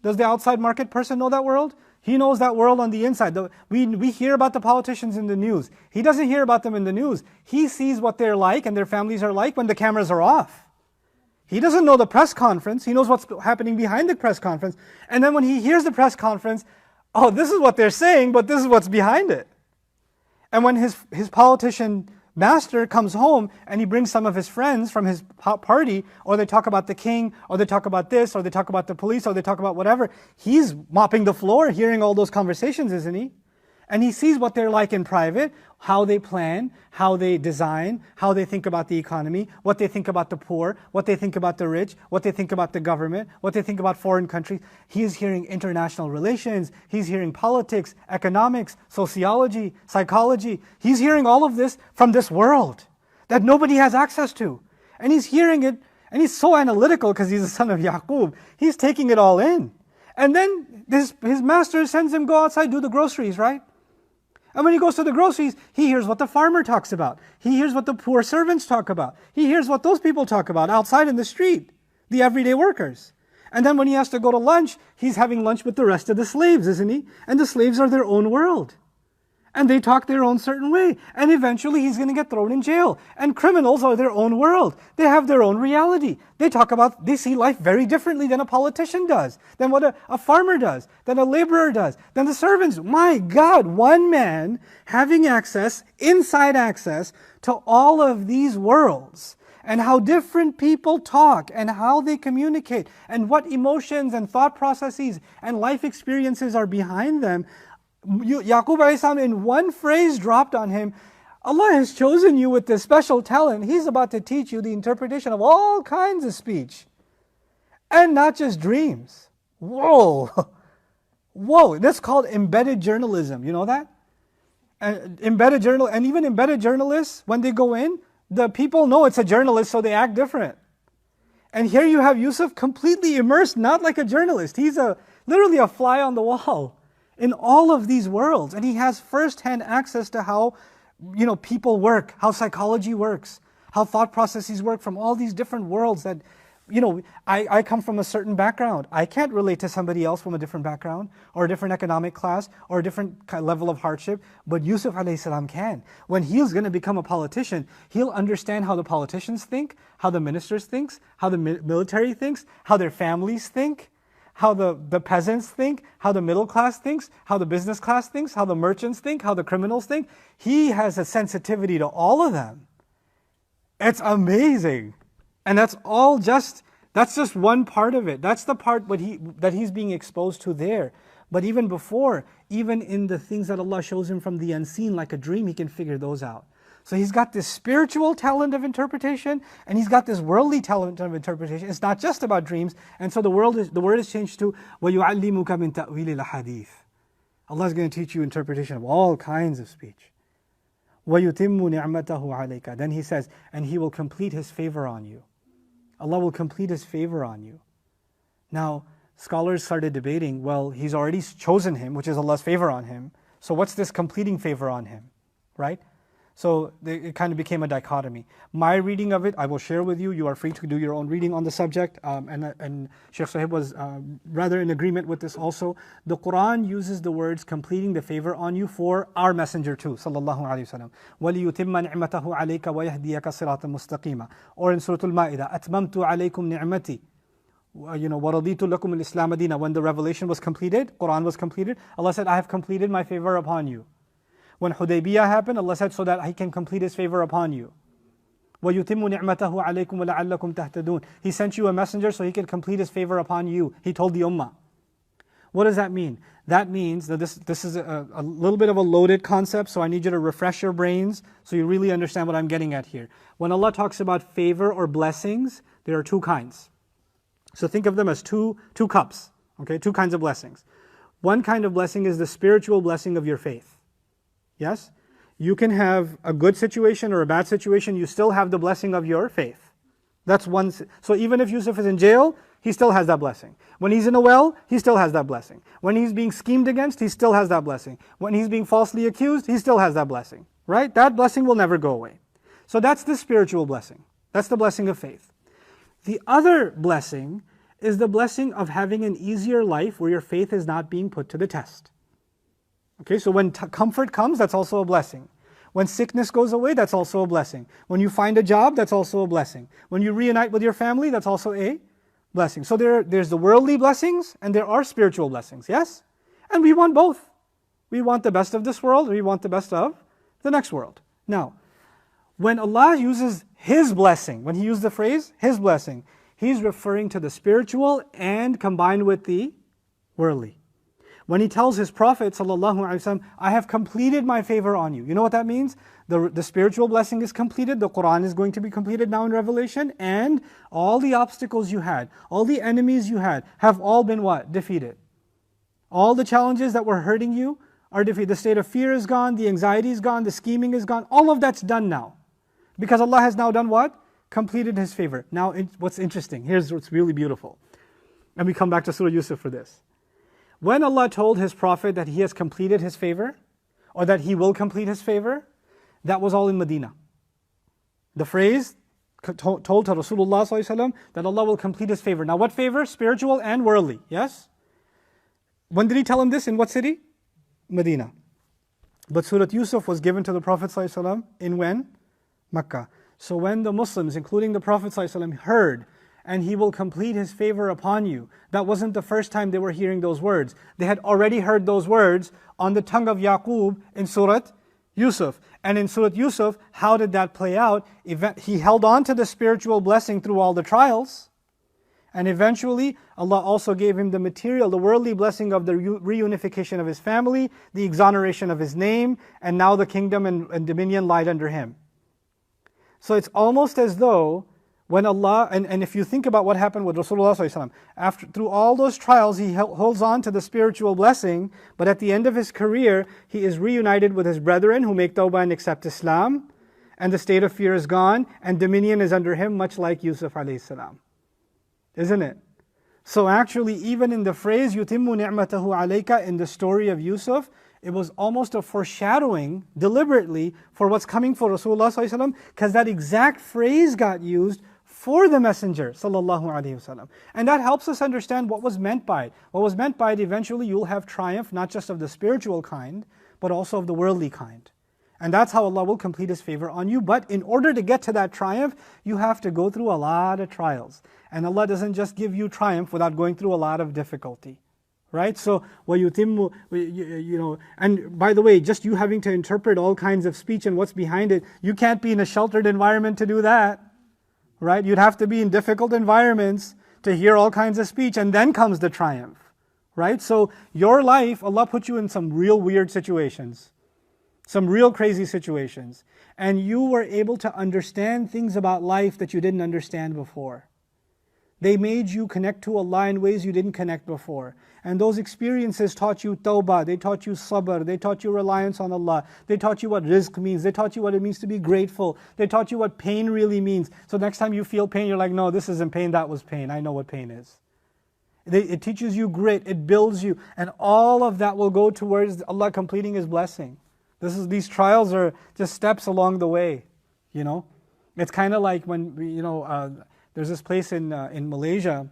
Does the outside market person know that world? He knows that world on the inside. We hear about the politicians in the news. He doesn't hear about them in the news. He sees what they're like and their families are like when the cameras are off. He doesn't know the press conference. He knows what's happening behind the press conference. And then when he hears the press conference, oh, this is what they're saying, but this is what's behind it. And when his politician master comes home and he brings some of his friends from his party, or they talk about the king, or they talk about this, or they talk about the police, or they talk about whatever, he's mopping the floor, hearing all those conversations, isn't he? And he sees what they're like in private, how they plan, how they design, how they think about the economy, what they think about the poor, what they think about the rich, what they think about the government, what they think about foreign countries. He is hearing international relations, he's hearing politics, economics, sociology, psychology. He's hearing all of this from this world that nobody has access to. And he's hearing it, and he's so analytical because he's the son of Yaqub. He's taking it all in. And then his master sends him go outside, do the groceries, right? And when he goes to the groceries, he hears what the farmer talks about. He hears what the poor servants talk about. He hears what those people talk about outside in the street, the everyday workers. And then when he has to go to lunch, he's having lunch with the rest of the slaves, isn't he? And the slaves are their own world. And they talk their own certain way. And eventually he's going to get thrown in jail. And criminals are their own world. They have their own reality. They see life very differently than a politician does, than what a farmer does, than a laborer does, than the servants. My God, one man having access, inside access, to all of these worlds, and how different people talk, and how they communicate, and what emotions and thought processes and life experiences are behind them. Yaqub alayhi salam, in one phrase dropped on him, Allah has chosen you with this special talent. He's about to teach you the interpretation of all kinds of speech. And not just dreams. Whoa! Whoa, that's called embedded journalism. You know that? And even embedded journalists, when they go in, the people know it's a journalist, so they act different. And here you have Yusuf completely immersed, not like a journalist. He's literally a fly on the wall in all of these worlds, and he has first-hand access to how people work, how psychology works, how thought processes work from all these different worlds that, I come from a certain background. I can't relate to somebody else from a different background, or a different economic class, or a different level of hardship, but Yusuf alayhi salam can. When he's going to become a politician, he'll understand how the politicians think, how the ministers think, how the military thinks, how their families think, how the peasants think, how the middle class thinks, how the business class thinks, how the merchants think, how the criminals think. He has a sensitivity to all of them. It's amazing. And that's just one part of it. That's the part that he's being exposed to there. But even before, even in the things that Allah shows him from the unseen, like a dream, he can figure those out. So he's got this spiritual talent of interpretation, and he's got this worldly talent of interpretation. It's not just about dreams. And so the word is changed to وَيُعَلِّمُكَ مِن تَأْوِيلِ الْحَدِيثِ. Allah is going to teach you interpretation of all kinds of speech. وَيُتِمُّ نِعْمَتَهُ عَلَيْكَ. Then he says, and he will complete his favor on you. Allah will complete his favor on you. Now, scholars started debating, well, he's already chosen him, which is Allah's favor on him. So what's this completing favor on him, right? So it kind of became a dichotomy. My reading of it, I will share with you. You are free to do your own reading on the subject. And Sheikh Sahib was rather in agreement with this also. The Quran uses the words completing the favor on you for our messenger too, sallallahu alayhi wa sallam. وَلِيُتِمَّ نِعْمَتَهُ عَلَيْكَ وَيَهْدِيَكَ صِرَاطًا مُسْتَقِيمًا. Or in Surah Al-Ma'idah, أَتْمَمْتُ عَلَيْكُمْ نِعْمَتِي. وَرَضِيتُ لَكُمُ الْإِسْلَامَ دِينًا. When the revelation was completed, Quran was completed, Allah said, I have completed my favor upon you. When Hudaybiyah happened, Allah said, so that He can complete His favor upon you. وَيُتِمُّ نِعْمَتَهُ عَلَيْكُمْ وَلَعَلَّكُمْ تَهْتَدُونَ. He sent you a messenger so He can complete His favor upon you. He told the ummah. What does that mean? That means that this is a little bit of a loaded concept, so I need you to refresh your brains so you really understand what I'm getting at here. When Allah talks about favor or blessings, there are two kinds. So think of them as two cups, okay? Two kinds of blessings. One kind of blessing is the spiritual blessing of your faith. Yes? You can have a good situation or a bad situation, you still have the blessing of your faith. That's one. So even if Yusuf is in jail, he still has that blessing. When he's in a well, he still has that blessing. When he's being schemed against, he still has that blessing. When he's being falsely accused, he still has that blessing. Right? That blessing will never go away. So that's the spiritual blessing. That's the blessing of faith. The other blessing is the blessing of having an easier life where your faith is not being put to the test. Okay, so when comfort comes, that's also a blessing. When sickness goes away, that's also a blessing. When you find a job, that's also a blessing. When you reunite with your family, that's also a blessing. So there's the worldly blessings and there are spiritual blessings, yes? And we want both. We want the best of this world, and we want the best of the next world. Now, when Allah uses His blessing, when He used the phrase, His blessing, He's referring to the spiritual and combined with the worldly. When He tells His Prophet, ﷺ, I have completed my favor on you. You know what that means? The spiritual blessing is completed, the Quran is going to be completed now in Revelation, and all the obstacles you had, all the enemies you had, have all been what? Defeated. All the challenges that were hurting you are defeated. The state of fear is gone, the anxiety is gone, the scheming is gone, all of that's done now. Because Allah has now done what? Completed His favor. Now, what's interesting, here's what's really beautiful. And we come back to Surah Yusuf for this. When Allah told His Prophet that He has completed His favor, or that He will complete His favor, that was all in Medina. The phrase told to Rasulullah ﷺ that Allah will complete His favor. Now what favor? Spiritual and worldly, yes? When did He tell him this? In what city? Medina. But Surah Yusuf was given to the Prophet ﷺ in when? Makkah. So when the Muslims, including the Prophet ﷺ, heard, and He will complete His favor upon you, that wasn't the first time they were hearing those words. They had already heard those words on the tongue of Yaqub in Surah Yusuf. And in Surah Yusuf, how did that play out? He held on to the spiritual blessing through all the trials. And eventually, Allah also gave him the material, the worldly blessing of the reunification of his family, the exoneration of his name, and now the kingdom and dominion lied under him. So it's almost as though when Allah, and if you think about what happened with Rasulullah ﷺ, through all those trials, he holds on to the spiritual blessing, but at the end of his career, he is reunited with his brethren who make tawbah and accept Islam, and the state of fear is gone, and dominion is under him, much like Yusuf alayhi salam. Isn't it? So actually, even in the phrase, يُتِمُّ نِعْمَتَهُ عَلَيْكَ, in the story of Yusuf, it was almost a foreshadowing, deliberately, for what's coming for Rasulullah ﷺ, because that exact phrase got used for the Messenger sallallahu alaihi wasallam. And that helps us understand what was meant by it. What was meant by it, eventually you'll have triumph, not just of the spiritual kind, but also of the worldly kind. And that's how Allah will complete His favor on you. But in order to get to that triumph, you have to go through a lot of trials. And Allah doesn't just give you triumph without going through a lot of difficulty. Right? So, and by the way, just you having to interpret all kinds of speech and what's behind it, you can't be in a sheltered environment to do that. Right? You'd have to be in difficult environments to hear all kinds of speech, and then comes the triumph. Right? So, your life, Allah put you in some real weird situations. Some real crazy situations. And you were able to understand things about life that you didn't understand before. They made you connect to Allah in ways you didn't connect before. And those experiences taught you tawbah, they taught you sabr, they taught you reliance on Allah, they taught you what rizq means, they taught you what it means to be grateful, they taught you what pain really means. So next time you feel pain, you're like, no, this isn't pain, that was pain. I know what pain is. It teaches you grit, it builds you, and all of that will go towards Allah completing His blessing. These trials are just steps along the way, you know. It's kind of like when, there's this place in Malaysia,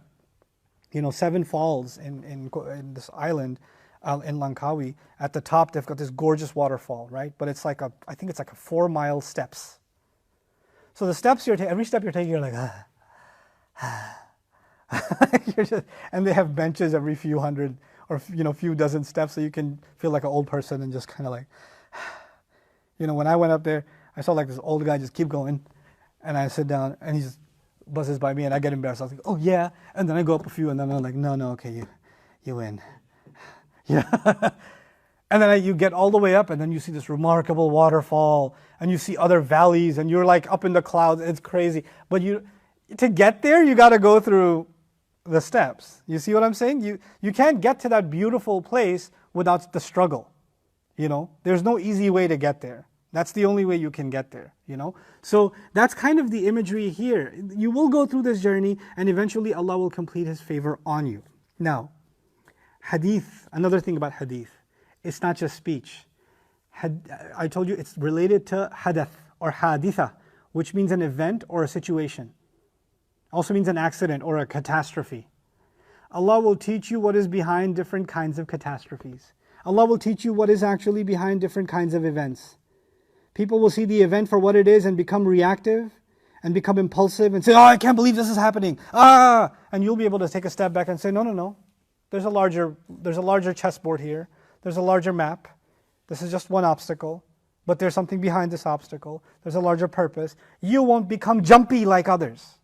7 falls in this island in Langkawi. At the top, they've got this gorgeous waterfall, right? But it's I think it's like a 4-mile steps. So the steps every step you're taking, you're like, and they have benches every few hundred or few dozen steps, so you can feel like an old person and just kind of like, when I went up there, I saw like this old guy just keep going, and I sit down, and he just buzzes by me, and I get embarrassed. I was like, oh yeah, and then I go up a few, and then I'm like, no, okay, you win. Yeah. And then you get all the way up, and then you see this remarkable waterfall, and you see other valleys, and you're like up in the clouds. It's crazy. But to get there, you got to go through the steps. You see what I'm saying? You can't get to that beautiful place without the struggle. There's no easy way to get there. That's the only way you can get there, So that's kind of the imagery here. You will go through this journey, and eventually Allah will complete His favor on you. Now, hadith, another thing about hadith, it's not just speech. I told you it's related to hadath or haditha, which means an event or a situation. Also means an accident or a catastrophe. Allah will teach you what is behind different kinds of catastrophes. Allah will teach you what is actually behind different kinds of events. People will see the event for what it is and become reactive and become impulsive and say, oh, I can't believe this is happening. And you'll be able to take a step back and say, no. there's a larger chessboard here. There's a larger map. This is just one obstacle, but there's something behind this obstacle. There's a larger purpose. You won't become jumpy like others.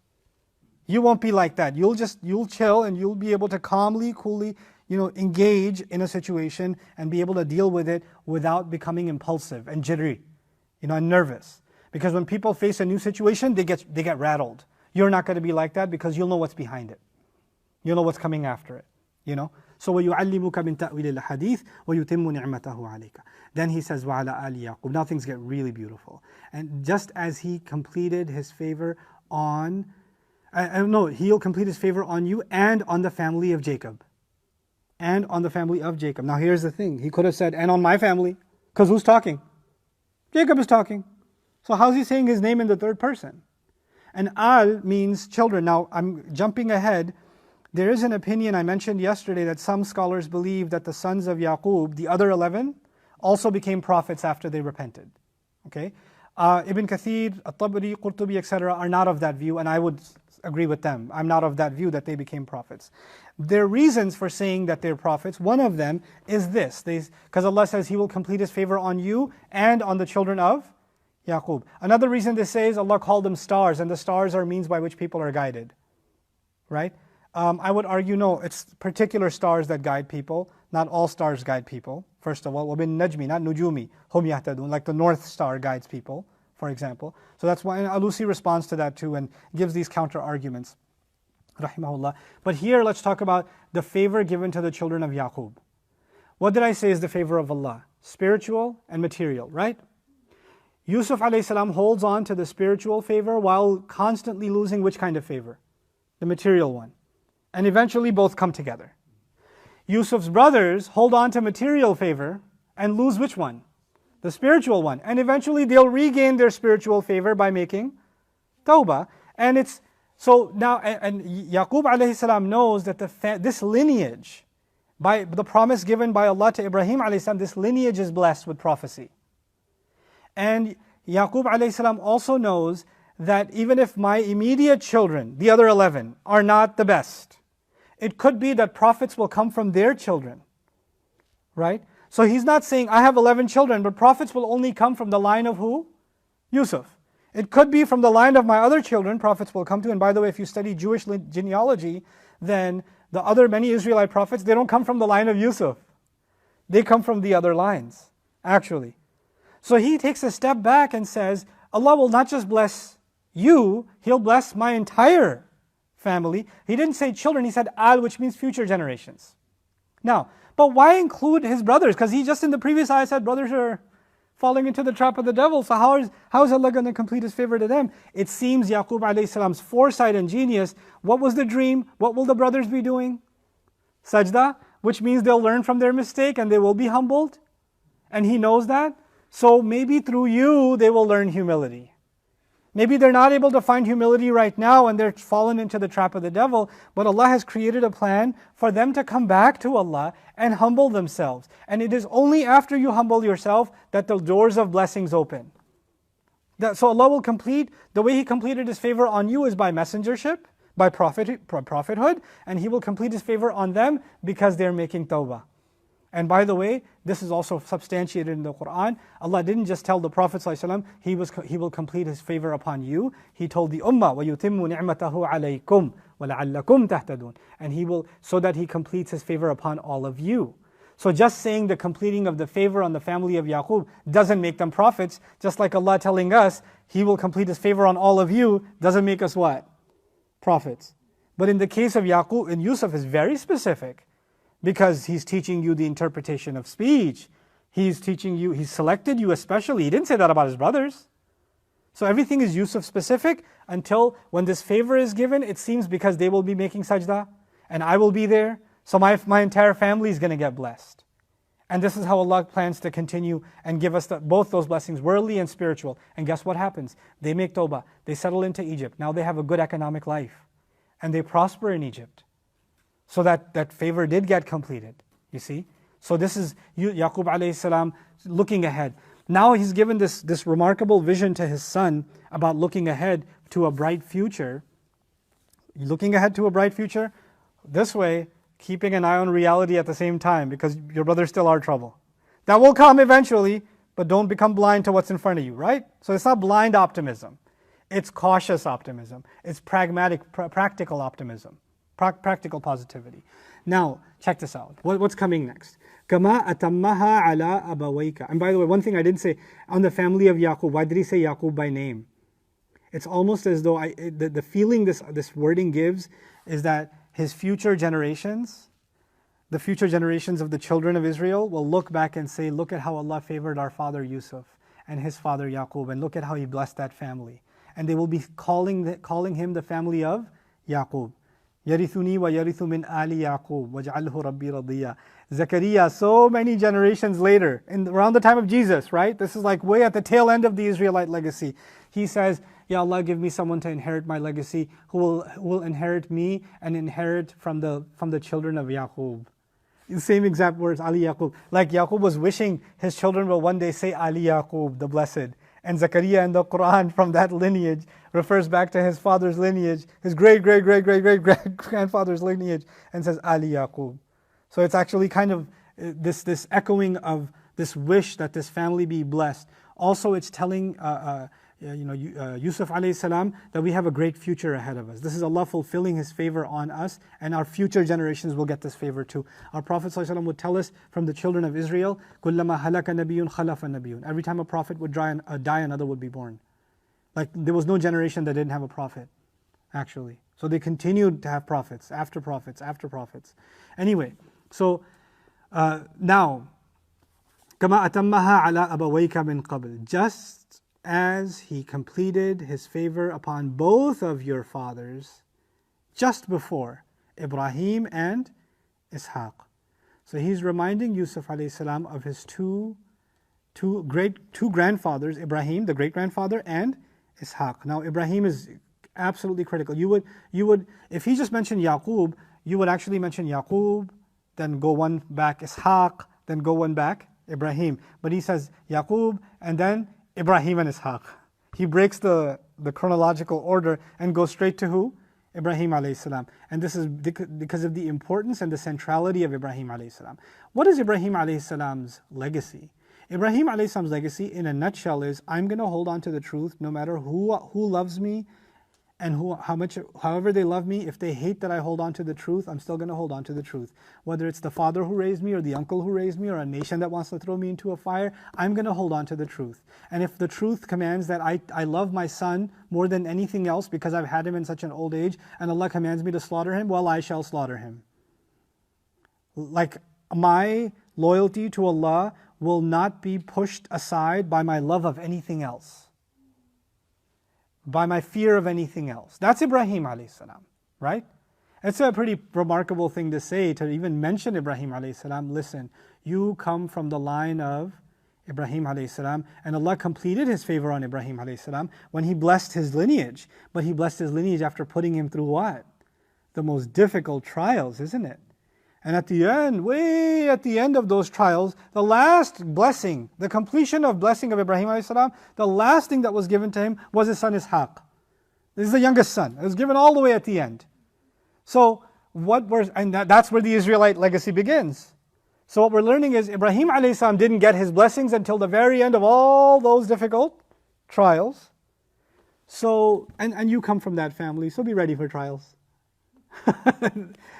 You won't be like that. You'll chill and you'll be able to calmly, coolly, engage in a situation and be able to deal with it without becoming impulsive and jittery, and nervous. Because when people face a new situation, they get rattled. You're not going to be like that because you'll know what's behind it. You'll know what's coming after it. So وَيُعَلِّمُكَ مِن تَأْوِيلِ الْحَدِيثِ وَيُتِمُّ نِعْمَتَهُ عَلَيْكَ. Then he says وَعَلَى آلِ يَعْقُوبَ. Now things get really beautiful. And just as he completed his favor on, he'll complete his favor on you and on the family of Jacob. And on the family of Jacob. Now here's the thing. He could have said, and on my family. Because who's talking? Jacob is talking. So how's he saying his name in the third person? And al means children. Now I'm jumping ahead. There is an opinion I mentioned yesterday that some scholars believe that the sons of Yaqub, the other 11, also became prophets after they repented. Okay? Ibn Kathir, At-Tabari, Qurtubi, etc. are not of that view, and I would agree with them. I'm not of that view that they became prophets. Their reasons for saying that they're prophets, one of them is this. Because Allah says He will complete His favor on you and on the children of Yaqub. Another reason they say is Allah called them stars, and the stars are means by which people are guided. Right? I would argue, no, it's particular stars that guide people. Not all stars guide people. First of all, وَبِالنَّجْمِ, not nujumi, hum yahtadun, like the North Star guides people, for example. So that's why Alusi responds to that too and gives these counter arguments. Rahimahullah. But here let's talk about the favor given to the children of Yaqub. What did I say is the favor of Allah? Spiritual and material, right? Yusuf alayhi salam holds on to the spiritual favor while constantly losing which kind of favor? The material one. And eventually both come together. Yusuf's brothers hold on to material favor and lose which one? The spiritual one. And eventually they'll regain their spiritual favor by making tawbah. And it's so now, and Yaqub alayhi salam knows that this lineage, by the promise given by Allah to Ibrahim alayhi salam, this lineage is blessed with prophecy. And Yaqub alayhi salam also knows that even if my immediate children, the other 11, are not the best, it could be that prophets will come from their children. Right? So he's not saying, I have 11 children, but prophets will only come from the line of who? Yusuf. It could be from the line of my other children, prophets will come to. And by the way, if you study Jewish genealogy, then the other many Israelite prophets, they don't come from the line of Yusuf. They come from the other lines, actually. So he takes a step back and says, Allah will not just bless you, He'll bless my entire family. He didn't say children, he said al, which means future generations. Now, but why include his brothers? Because he just in the previous ayah said brothers are falling into the trap of the devil. So how is Allah going to complete His favor to them? It seems Yaqub alayhi salam's foresight and genius, what was the dream? What will the brothers be doing? Sajda, which means they'll learn from their mistake and they will be humbled. And he knows that. So maybe through you they will learn humility. Maybe they're not able to find humility right now and they're fallen into the trap of the devil, but Allah has created a plan for them to come back to Allah and humble themselves. And it is only after you humble yourself that the doors of blessings open. So Allah will complete, the way He completed His favor on you is by messengership, by prophethood, and He will complete His favor on them because they're making tawbah. And by the way, this is also substantiated in the Quran. Allah didn't just tell the Prophet ﷺ, He will complete His favor upon you. He told the Ummah, وَيُتِمُّ نِعْمَتَهُ عَلَيْكُمْ وَلَعَلَّكُمْ تَهْتَدُونَ. And He will, so that He completes His favor upon all of you. So just saying the completing of the favor on the family of Yaqub doesn't make them prophets. Just like Allah telling us, He will complete His favor on all of you, doesn't make us what? Prophets. But in the case of Yaqub and Yusuf is very specific. Because He's teaching you the interpretation of speech. He's teaching you, He's selected you especially. He didn't say that about His brothers. So everything is Yusuf specific until when this favor is given, it seems because they will be making sajda and I will be there. So my entire family is going to get blessed. And this is how Allah plans to continue and give us both those blessings, worldly and spiritual. And guess what happens? They make tawbah. They settle into Egypt. Now they have a good economic life. And they prosper in Egypt. So that favor did get completed, you see. So this is Yaqub alayhi salam looking ahead. Now he's given this remarkable vision to his son about looking ahead to a bright future. Looking ahead to a bright future, this way, keeping an eye on reality at the same time, because your brothers still are trouble. That will come eventually, but don't become blind to what's in front of you, right? So it's not blind optimism. It's cautious optimism. It's pragmatic, practical optimism, practical positivity. Now, check this out. What's coming next? كَمَا أَتَمَّهَا عَلَىٰ أَبَوَيْكَ. And by the way, one thing I didn't say, on the family of Yaqub, why did he say Yaqub by name? It's almost as though the feeling this wording gives is that his future generations, the future generations of the children of Israel, will look back and say, look at how Allah favored our father Yusuf and his father Yaqub, and look at how he blessed that family. And they will be calling him the family of Yaqub. يَرِثُنِي وَيَرِثُ مِنْ آلِ يَعْقُوبَ وَاجْعَلْهُ رَبِّي رَضِيًّا. Zechariah, so many generations later, around the time of Jesus, right? This is like way at the tail end of the Israelite legacy. He says, Ya Allah, give me someone to inherit my legacy, who will inherit me and inherit from the children of Yaqub. The same exact words, Ali Yaqub. Like Yaqub was wishing his children will one day say Ali Yaqub, the blessed. And Zechariah in the Quran, from that lineage, refers back to his father's lineage, his great-great-great-great-great-grandfather's lineage, and says Ali Yaqub. So it's actually kind of this echoing of this wish that this family be blessed. Also, it's telling Yusuf alayhi salam that we have a great future ahead of us. This is Allah fulfilling His favor on us, and our future generations will get this favor too. Our Prophet ﷺ would tell us from the children of Israel, كُلَّمَا هَلَكَ نَبِيٌّ خَلَفَ نَبِيٌّ. Every time a prophet would die, another would be born. Like there was no generation that didn't have a prophet, actually. So they continued to have prophets, after prophets, after prophets. Anyway, so now, كَمَا أَتَمَّهَا عَلَىٰ أَبَوَيْكَ مِنْ قَبْلِ. Just as He completed His favor upon both of your fathers just before, Ibrahim and Ishaq. So He's reminding Yusuf alayhi salam of his two grandfathers, Ibrahim, the great-grandfather, and Ishaq. Now Ibrahim is absolutely critical. You would, if He just mentioned Yaqub, you would actually mention Yaqub, then go one back Ishaq, then go one back Ibrahim. But He says Yaqub and then Ibrahim and Ishaq. He breaks the chronological order and goes straight to who? Ibrahim alayhi salam. And this is because of the importance and the centrality of Ibrahim alayhi salam. What is Ibrahim alayhi salam's legacy? Ibrahim alayhi salam's legacy in a nutshell is, I'm going to hold on to the truth no matter who loves me and however they love me. If they hate that I hold on to the truth, I'm still going to hold on to the truth. Whether it's the father who raised me or the uncle who raised me or a nation that wants to throw me into a fire, I'm going to hold on to the truth. And if the truth commands that I love my son more than anything else because I've had him in such an old age, and Allah commands me to slaughter him, well, I shall slaughter him. Like my loyalty to Allah will not be pushed aside by my love of anything else, by my fear of anything else. That's Ibrahim alayhi salam, right? It's a pretty remarkable thing to say, to even mention Ibrahim alayhi salam. Listen, you come from the line of Ibrahim alayhi salam, and Allah completed His favor on Ibrahim alayhi salam when He blessed his lineage. But He blessed his lineage after putting him through what? The most difficult trials, isn't it? And at the end, way at the end of those trials, the last blessing, the completion of blessing of Ibrahim alayhi salam, the last thing that was given to him was his son Ishaq. This is the youngest son. It was given all the way at the end. So that's where the Israelite legacy begins. So what we're learning is Ibrahim alayhi salam didn't get his blessings until the very end of all those difficult trials. So, and you come from that family, so be ready for trials.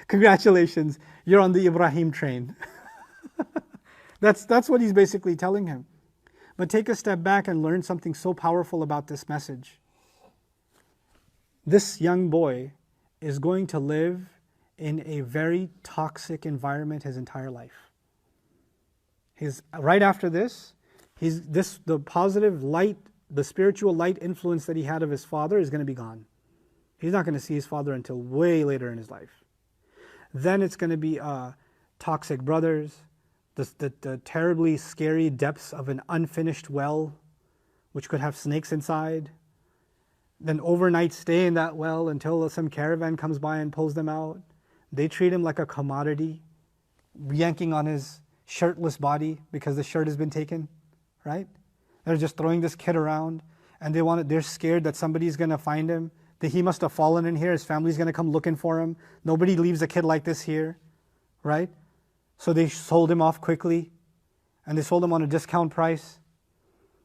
Congratulations, you're on the Ibrahim train. That's what He's basically telling him. But take a step back and learn something so powerful about this message. This young boy is going to live in a very toxic environment his entire life. Right after this, the positive light, the spiritual light influence that he had of his father is going to be gone. He's not going to see his father until way later in his life. Then it's going to be toxic brothers, the terribly scary depths of an unfinished well, which could have snakes inside. Then overnight stay in that well until some caravan comes by and pulls them out. They treat him like a commodity, yanking on his shirtless body because the shirt has been taken, right? They're just throwing this kid around, and they're scared that somebody's going to find him, that he must have fallen in here, his family's going to come looking for him. Nobody leaves a kid like this here. right? So they sold him off quickly, and they sold him on a discount price.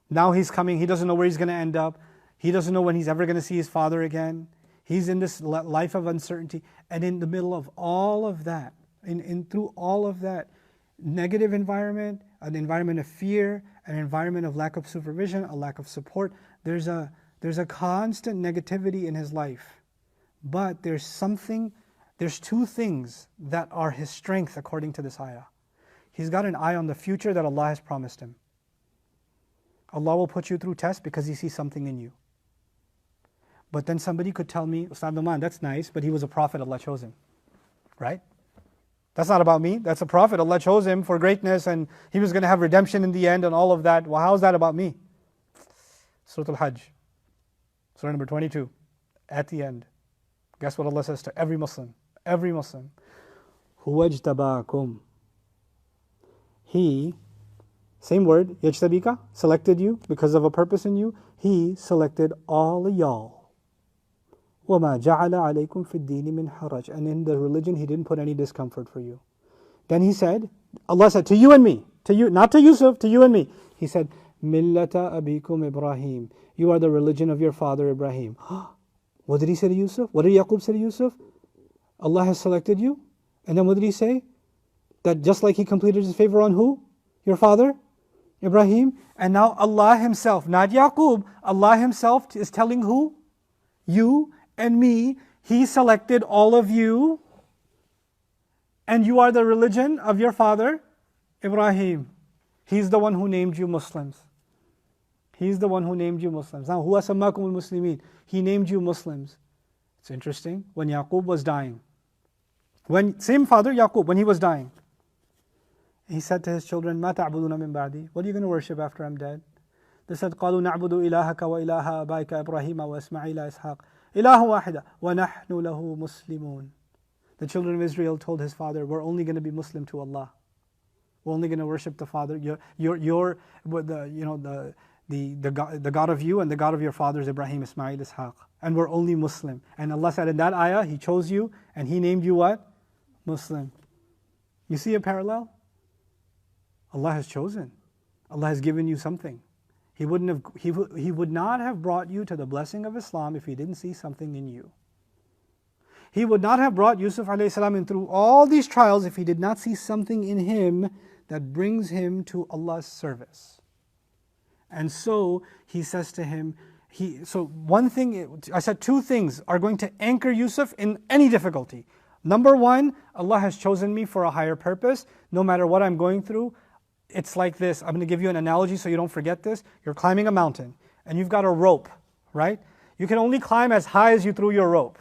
Now he's coming, he doesn't know where he's going to end up. He doesn't know when he's ever going to see his father again. He's in this life of uncertainty. And in the middle of all of that, through all of that negative environment, an environment of fear, an environment of lack of supervision, a lack of support, there's a constant negativity in his life. But there's two things that are his strength according to this ayah. He's got an eye on the future that Allah has promised him. Allah will put you through tests because He sees something in you. But then somebody could tell me, Ustad Nouman, that's nice, but he was a prophet, Allah chose him. Right? That's not about me. That's a prophet. Allah chose him for greatness and he was going to have redemption in the end and all of that. Well, how is that about me? Surah Al-Hajj, Surah number 22, at the end. Guess what Allah says to every Muslim? Every Muslim. Huwa ijtabakum. He, same word, yajtabika, selected you because of a purpose in you. He selected all of y'all. وَمَا جَعَلَ عَلَيْكُمْ فِي الدِّينِ مِنْ حَرَجٍ. And in the religion, He didn't put any discomfort for you. Then He said, Allah said, to you and me, to you, not to Yusuf, to you and me. He said, مِلَّةَ أَبِيكُمْ إِبْرَاهِيمَ. You are the religion of your father Ibrahim. What did He say to Yusuf? What did Yaqub say to Yusuf? Allah has selected you. And then what did He say? That just like He completed His favor on who? Your father? Ibrahim. And now Allah Himself, not Yaqub, Allah Himself is telling who? You and me. He selected all of you. And you are the religion of your father, Ibrahim. He's the one who named you Muslims. He's the one who named you Muslims. Now, huwa sammakum al-muslimin. He named you Muslims. It's interesting. When Yaqub was dying, same father, Yaqub, when he was dying, he said to his children, مَا تَعْبُدُونَ مِن بَعْدِي. What are you going to worship after I'm dead? They said, قَالُوا نَعْبُدُ إِلَهَكَ وَإِلَهَ أَبَائِكَ إِبْرَاهِيمَ وَإِسْمَعِيلَ إِسْحَاقَ إِلَهٌ وَاحِدٌ وَنَحْنُ لَهُ مُسْلِمُونَ. The children of Israel told his father, we're only going to be Muslim to Allah. We're only going to worship the Father. The God of you and the God of your fathers, Ibrahim, Ismail, Ishaq. And we're only Muslim. And Allah said in that ayah, He chose you and He named you what? Muslim. You see a parallel? Allah has chosen. Allah has given you something. He would not have brought you to the blessing of Islam if He didn't see something in you. He would not have brought Yusuf a.s. in through all these trials if he did not see something in him that brings him to Allah's service. And so He says to him, I said two things are going to anchor Yusuf in any difficulty. Number one, Allah has chosen me for a higher purpose. No matter what I'm going through, it's like this. I'm going to give you an analogy so you don't forget this. You're climbing a mountain and you've got a rope, right? You can only climb as high as you threw your rope.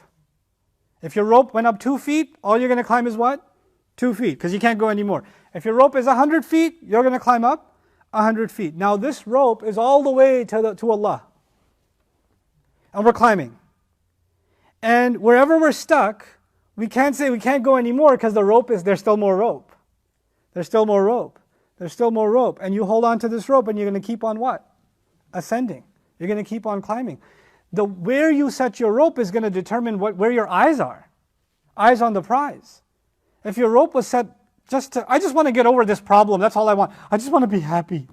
If your rope went up 2 feet, all you're going to climb is what? 2 feet, because you can't go anymore. If your rope is 100 feet, you're going to climb up 100 feet. Now this rope is all the way to Allah. And we're climbing. And wherever we're stuck, we can't say we can't go anymore because the rope there's still more rope. There's still more rope. There's still more rope. And you hold on to this rope and you're going to keep on what? Ascending. You're going to keep on climbing. Where you set your rope is going to determine where your eyes are. Eyes on the prize. If your rope was set I just want to get over this problem, that's all I want. I just want to be happy.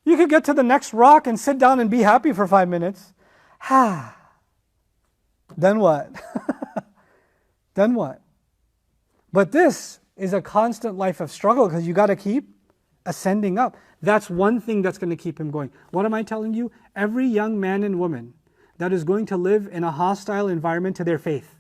You could get to the next rock and sit down and be happy for 5 minutes. Then what? Then what? But this is a constant life of struggle because you got to keep ascending up. That's one thing that's going to keep him going. What am I telling you? Every young man and woman that is going to live in a hostile environment to their faith.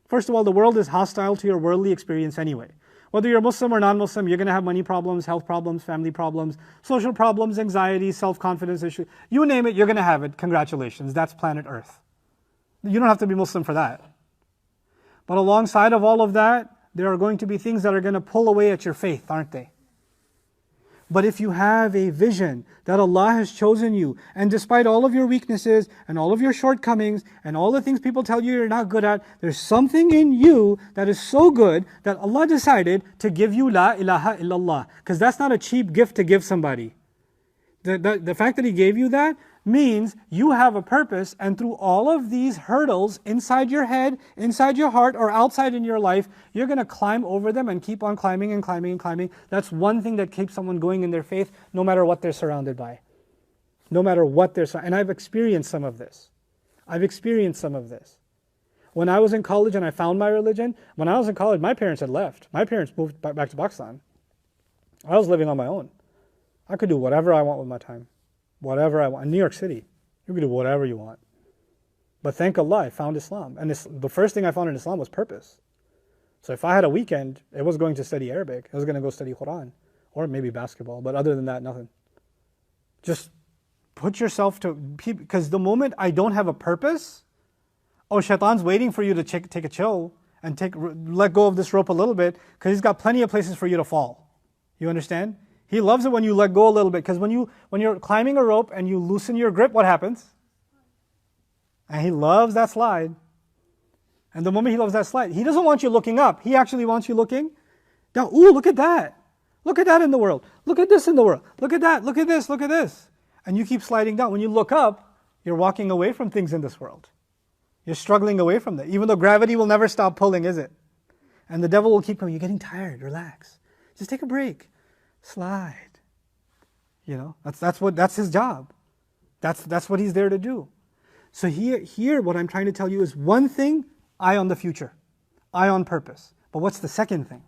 First of all, the world is hostile to your worldly experience anyway. Whether you're Muslim or non-Muslim, you're going to have money problems, health problems, family problems, social problems, anxiety, self-confidence issues. You name it, you're going to have it. Congratulations, that's planet Earth. You don't have to be Muslim for that. But alongside of all of that, there are going to be things that are going to pull away at your faith, aren't they? But if you have a vision that Allah has chosen you, and despite all of your weaknesses and all of your shortcomings and all the things people tell you you're not good at, there's something in you that is so good that Allah decided to give you La ilaha illallah. Because that's not a cheap gift to give somebody. The fact that He gave you that means you have a purpose, and through all of these hurdles inside your head, inside your heart, or outside in your life, you're going to climb over them and keep on climbing and climbing and climbing. That's one thing that keeps someone going in their faith, no matter what they're surrounded by. No matter what they're surrounded. And I've experienced some of this. When I was in college and I found my religion, when I was in college, my parents had left. My parents moved back to Pakistan. I was living on my own. I could do whatever I want with my time. Whatever I want. In New York City, you can do whatever you want. But thank Allah, I found Islam. And the first thing I found in Islam was purpose. So if I had a weekend, it was going to study Arabic. I was going to go study Quran. Or maybe basketball. But other than that, nothing. Just put yourself to... Because the moment I don't have a purpose, shaitan's waiting for you to take a chill and let go of this rope a little bit, because he's got plenty of places for you to fall. You understand? He loves it when you let go a little bit, because when you're climbing a rope and you loosen your grip, what happens? And He loves that slide. And the moment He loves that slide, He doesn't want you looking up. He actually wants you looking down. Ooh, look at that. Look at that in the world. Look at this in the world. Look at that. Look at this. Look at this. And you keep sliding down. When you look up, you're walking away from things in this world. You're struggling away from that. Even though gravity will never stop pulling, is it? And the devil will keep going. You're getting tired. Relax. Just take a break. Slide. That's his job. That's what he's there to do. So here what I'm trying to tell you is one thing, eye on the future. Eye on purpose. But what's the second thing?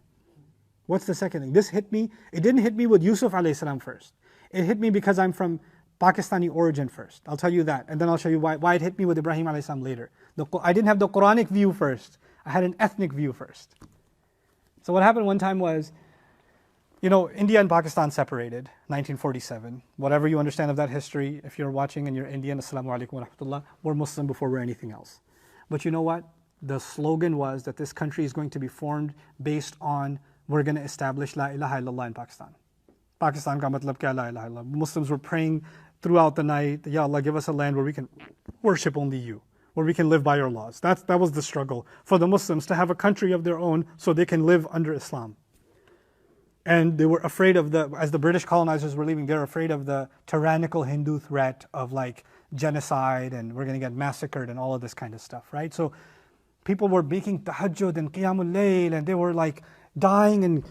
This hit me. It didn't hit me with Yusuf alayhi salam first. It hit me because I'm from Pakistani origin first. I'll tell you that. And then I'll show you why it hit me with Ibrahim alayhi salam later. I didn't have the Quranic view first. I had an ethnic view first. So what happened one time was, India and Pakistan separated, 1947. Whatever you understand of that history, if you're watching and you're Indian, Assalamu alaikum wa rahmatullah, we're Muslim before we're anything else. But you know what? The slogan was that this country is going to be formed based on, we're going to establish La ilaha illallah in Pakistan. Pakistan ka matlab kya la ilaha illallah. Muslims were praying throughout the night, Ya Allah, give us a land where we can worship only you, where we can live by your laws. That was the struggle for the Muslims, to have a country of their own so they can live under Islam. And they were afraid of as the British colonizers were leaving, they were afraid of the tyrannical Hindu threat of genocide, and we're going to get massacred and all of this kind of stuff, right? So people were making tahajjud and qiyamul layl, and they were dying and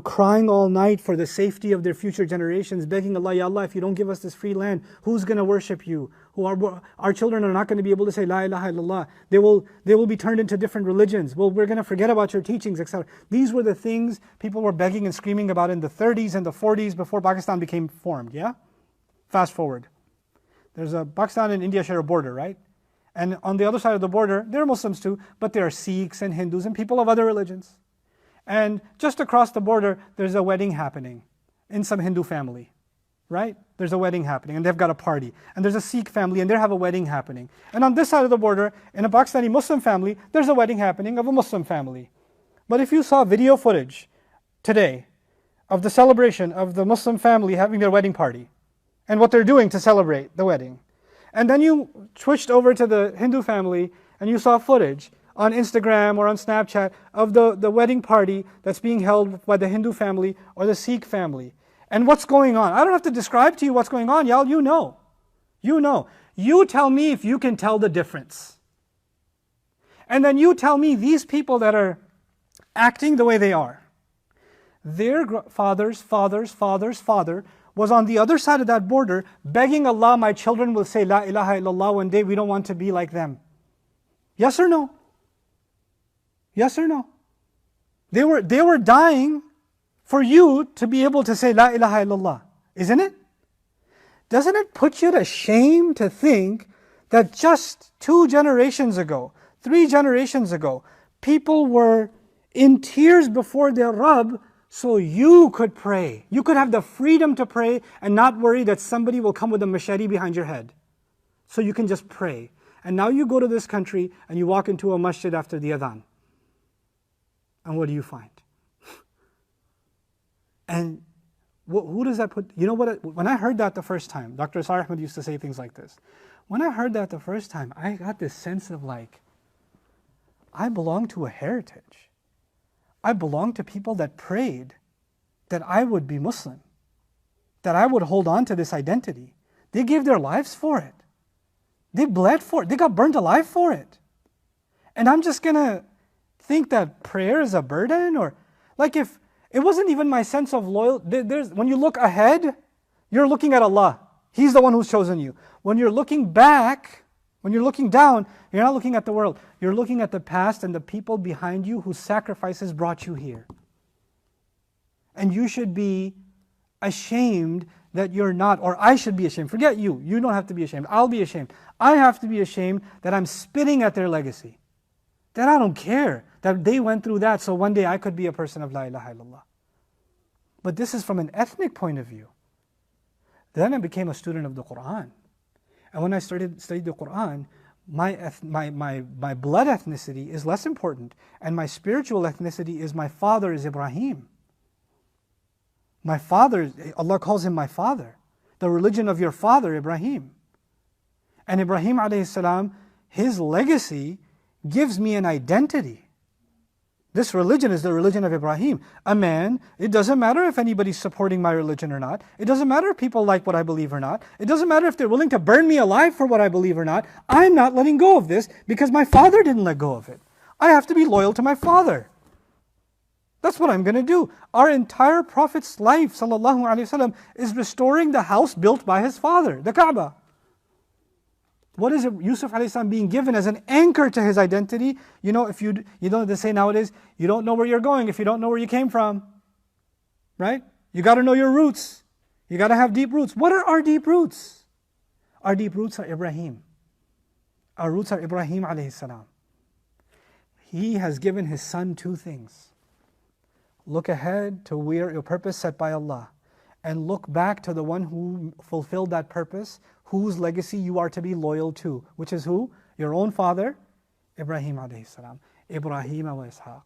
crying all night for the safety of their future generations, begging Allah, Ya Allah, if you don't give us this free land, who's going to worship you? Our children are not going to be able to say La ilaha illallah. They will be turned into different religions. Well, we're going to forget about your teachings, etc. These were the things people were begging and screaming about in the 30s and the 40s before Pakistan became formed, yeah? Fast forward. Pakistan and India share a border, right? And on the other side of the border, there are Muslims too, but there are Sikhs and Hindus and people of other religions. And just across the border, there's a wedding happening in some Hindu family, right? There's a wedding happening, and they've got a party. And there's a Sikh family, and they have a wedding happening. And on this side of the border, in a Pakistani Muslim family, there's a wedding happening of a Muslim family. But if you saw video footage today of the celebration of the Muslim family having their wedding party, and what they're doing to celebrate the wedding, and then you switched over to the Hindu family, and you saw footage on Instagram or on Snapchat of the wedding party that's being held by the Hindu family or the Sikh family. And what's going on? I don't have to describe to you what's going on, y'all. You know. You tell me if you can tell the difference. And then you tell me these people that are acting the way they are, their father's father was on the other side of that border begging Allah, my children will say La ilaha illallah one day, we don't want to be like them. Yes or no? Yes or no? They were dying for you to be able to say La ilaha illallah, isn't it? Doesn't it put you to shame to think that just 2 generations ago, 3 generations ago, people were in tears before their Rabb so you could pray. You could have the freedom to pray and not worry that somebody will come with a machete behind your head. So you can just pray. And now you go to this country and you walk into a masjid after the adhan. And what do you find? And who does that put? You know what? When I heard that the first time, Dr. Asar Ahmed used to say things like this. When I heard that the first time, I got this sense of I belong to a heritage. I belong to people that prayed that I would be Muslim, that I would hold on to this identity. They gave their lives for it. They bled for it. They got burned alive for it. And I'm just going to think that prayer is a burden? Or like if it wasn't even my sense of loyalty. When you look ahead, you're looking at Allah. He's the one who's chosen you. When you're looking back, when you're looking down, you're not looking at the world. You're looking at the past and the people behind you whose sacrifices brought you here. And you should be ashamed that you're not, or I should be ashamed. Forget you. You don't have to be ashamed. I'll be ashamed. I have to be ashamed that I'm spitting at their legacy. That I don't care that they went through that, so one day I could be a person of La ilaha illallah. But this is from an ethnic point of view. Then I became a student of the Quran. And when I studied the Quran, my blood ethnicity is less important. And my spiritual ethnicity is my father is Ibrahim. My father, Allah calls him my father. The religion of your father, Ibrahim. And Ibrahim alayhi salam, his legacy gives me an identity. This religion is the religion of Ibrahim. A man, it doesn't matter if anybody's supporting my religion or not. It doesn't matter if people like what I believe or not. It doesn't matter if they're willing to burn me alive for what I believe or not. I'm not letting go of this because my father didn't let go of it. I have to be loyal to my father. That's what I'm going to do. Our entire Prophet's life, sallallahu alaihi wasallam, is restoring the house built by his father, the Kaaba. What is Yusuf alayhi salam being given as an anchor to his identity? You know, if you know they say nowadays, you don't know where you're going if you don't know where you came from. Right? You got to know your roots. You got to have deep roots. What are our deep roots? Our deep roots are Ibrahim. Our roots are Ibrahim alayhi salam. He has given his son two things. Look ahead to where your purpose set by Allah, and look back to the one who fulfilled that purpose, whose legacy you are to be loyal to, which is who? Your own father, Ibrahim alayhi salam. Ibrahim wa Ishaq.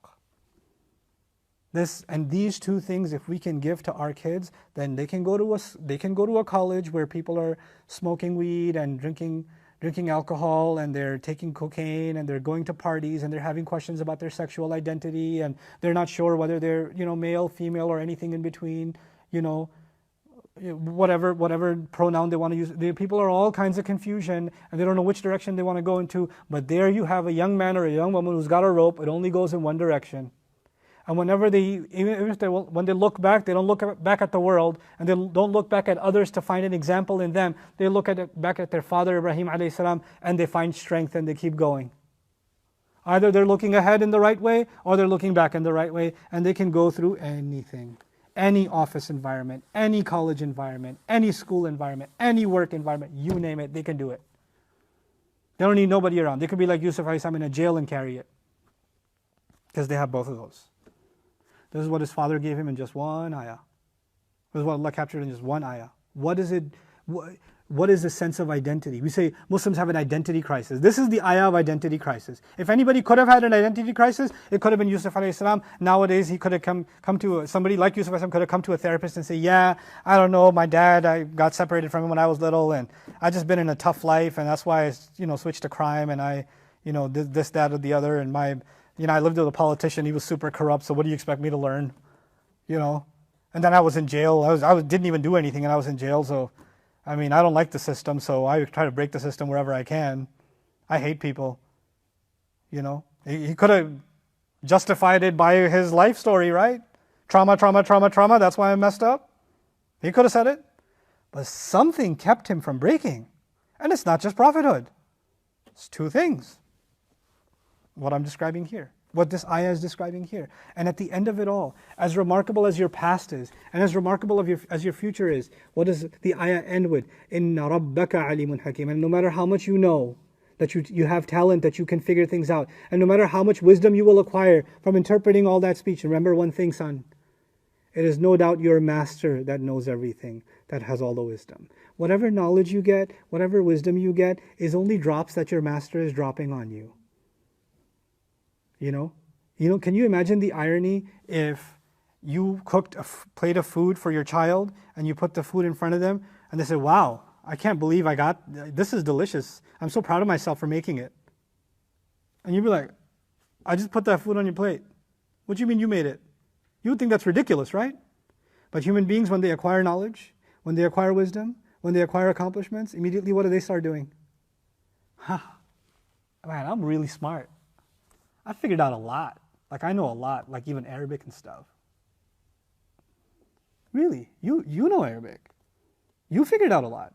These two things, if we can give to our kids, then they can go to a college where people are smoking weed and drinking alcohol, and they're taking cocaine, and they're going to parties, and they're having questions about their sexual identity, and they're not sure whether they're male, female, or anything in between, whatever pronoun they want to use. The people are all kinds of confusion, and they don't know which direction they want to go into. But there you have a young man or a young woman who's got a rope. It only goes in one direction. And when they look back, they don't look back at the world, and they don't look back at others to find an example in them. They look back at their father Ibrahim alayhi salam, and they find strength and they keep going. Either they're looking ahead in the right way, or they're looking back in the right way, and they can go through anything. Any office environment, any college environment, any school environment, any work environment, you name it, they can do it. They don't need nobody around. They could be like Yusuf alayhi salam in a jail and carry it. Because they have both of those. This is what his father gave him in just one ayah. This is what Allah captured in just one ayah. What is it? What is the sense of identity? We say Muslims have an identity crisis. This is the ayah of identity crisis. If anybody could have had an identity crisis, it could have been Yusuf alayhi salam. Nowadays, he could have come to somebody like Yusuf alayhi salam could have come to a therapist and say, yeah, I don't know, my dad, I got separated from him when I was little, and I just been in a tough life, and that's why I switched to crime, and I did this, that, or the other, and I lived with a politician, he was super corrupt, so what do you expect me to learn? And then I was in jail. I didn't even do anything, and I was in jail, so I don't like the system, so I try to break the system wherever I can. I hate people. He could have justified it by his life story, right? Trauma, that's why I messed up. He could have said it. But something kept him from breaking. And it's not just prophethood. It's two things. What I'm describing here. What this ayah is describing here. And at the end of it all, as remarkable as your past is, and as remarkable as your future is, what does the ayah end with? Inna rabbaka alimun hakim. And no matter how much you know, that you have talent, that you can figure things out, and no matter how much wisdom you will acquire from interpreting all that speech, remember one thing, son. It is no doubt your master that knows everything, that has all the wisdom. Whatever knowledge you get, whatever wisdom you get, is only drops that your master is dropping on you. Can you imagine the irony if you cooked a plate of food for your child and you put the food in front of them and they say, wow, I can't believe this is delicious. I'm so proud of myself for making it. And you'd be like, I just put that food on your plate. What do you mean you made it? You would think that's ridiculous, right? But human beings, when they acquire knowledge, When they acquire wisdom, when they acquire accomplishments, immediately what do they start doing? Man, I'm really smart. I figured out a lot. Like I know a lot, like even Arabic and stuff. Really, you know Arabic. You figured out a lot.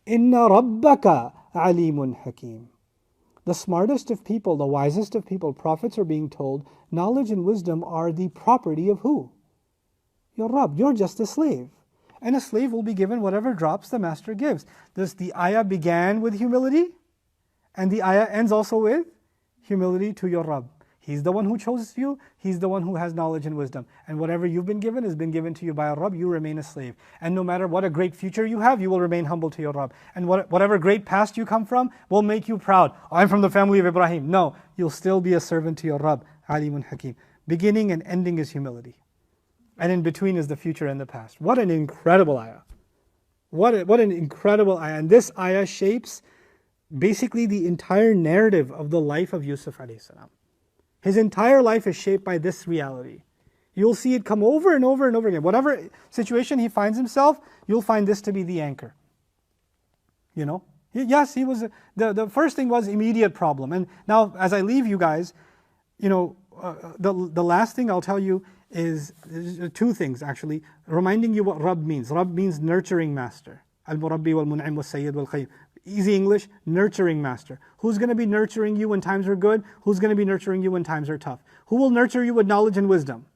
Inna rabbaka alimun hakim. The smartest of people, the wisest of people, prophets are being told, knowledge and wisdom are the property of who? Your Rabb. You're just a slave. And a slave will be given whatever drops the master gives. Thus the ayah began with humility, and the ayah ends also with humility to your Rabb. He's the one who chose you, He's the one who has knowledge and wisdom. And whatever you've been given has been given to you by your Rabb, you remain a slave. And no matter what a great future you have, you will remain humble to your Rabb. And whatever great past you come from will make you proud. I'm from the family of Ibrahim. No, you'll still be a servant to your Rabb, Alimun Hakim. Beginning and ending is humility. And in between is the future and the past. What an incredible ayah. What an incredible ayah. And this ayah shapes basically the entire narrative of the life of Yusuf alayhi salam. His entire life is shaped by this reality. You'll see it come over and over and over again. Whatever situation he finds himself, you'll find this to be the anchor. You know? Yes, he was, the first thing was immediate problem. And now as I leave you guys, you know, the last thing I'll tell you is two things actually, reminding you what Rabb means. Rabb means nurturing master. Al-Murabbi wal-Mun'im wal-Sayyid wal-Qayyim. Easy English, nurturing master. Who's going to be nurturing you when times are good? Who's going to be nurturing you when times are tough? Who will nurture you with knowledge and wisdom?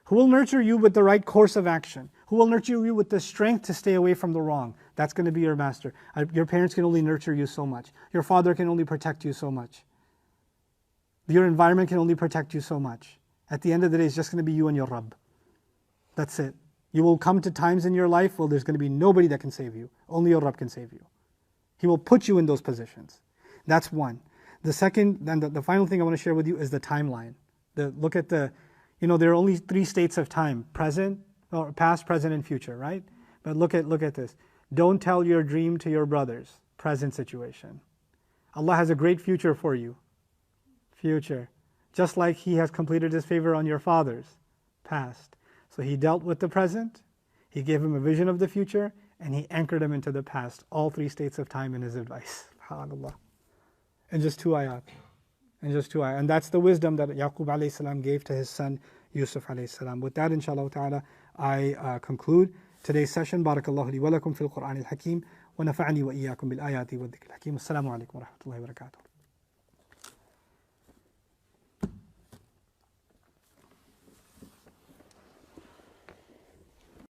Who will nurture you with the right course of action? Who will nurture you with the strength to stay away from the wrong? That's going to be your master. Your parents can only nurture you so much. Your father can only protect you so much. Your environment can only protect you so much. At the end of the day, it's just going to be you and your Rabb. That's it. You will come to times in your life where there's going to be nobody that can save you. Only your Rabb can save you. He will put you in those positions. That's one. The second, and the final thing I want to share with you is the timeline. Look at there are only 3 states of time: present, or past, present, and future, right? But look at this. Don't tell your dream to your brothers. Present situation. Allah has a great future for you. Future. Just like He has completed His favor on your fathers. Past. So He dealt with the present, He gave him a vision of the future, and He anchored him into the past. All 3 states of time in His advice. SubhanAllah. And just 2 ayat. And that's the wisdom that Yaqub alayhi salam gave to his son Yusuf alayhi salam. With that, inshallah ta'ala, I conclude today's session. Barakallahu li wa lakum fil Qur'an al-Hakim. Wa nafa'ani wa iyyakum bil ayati wa dhikr al-Hakim. Assalamu alaikum wa rahmatullahi wa barakatuh.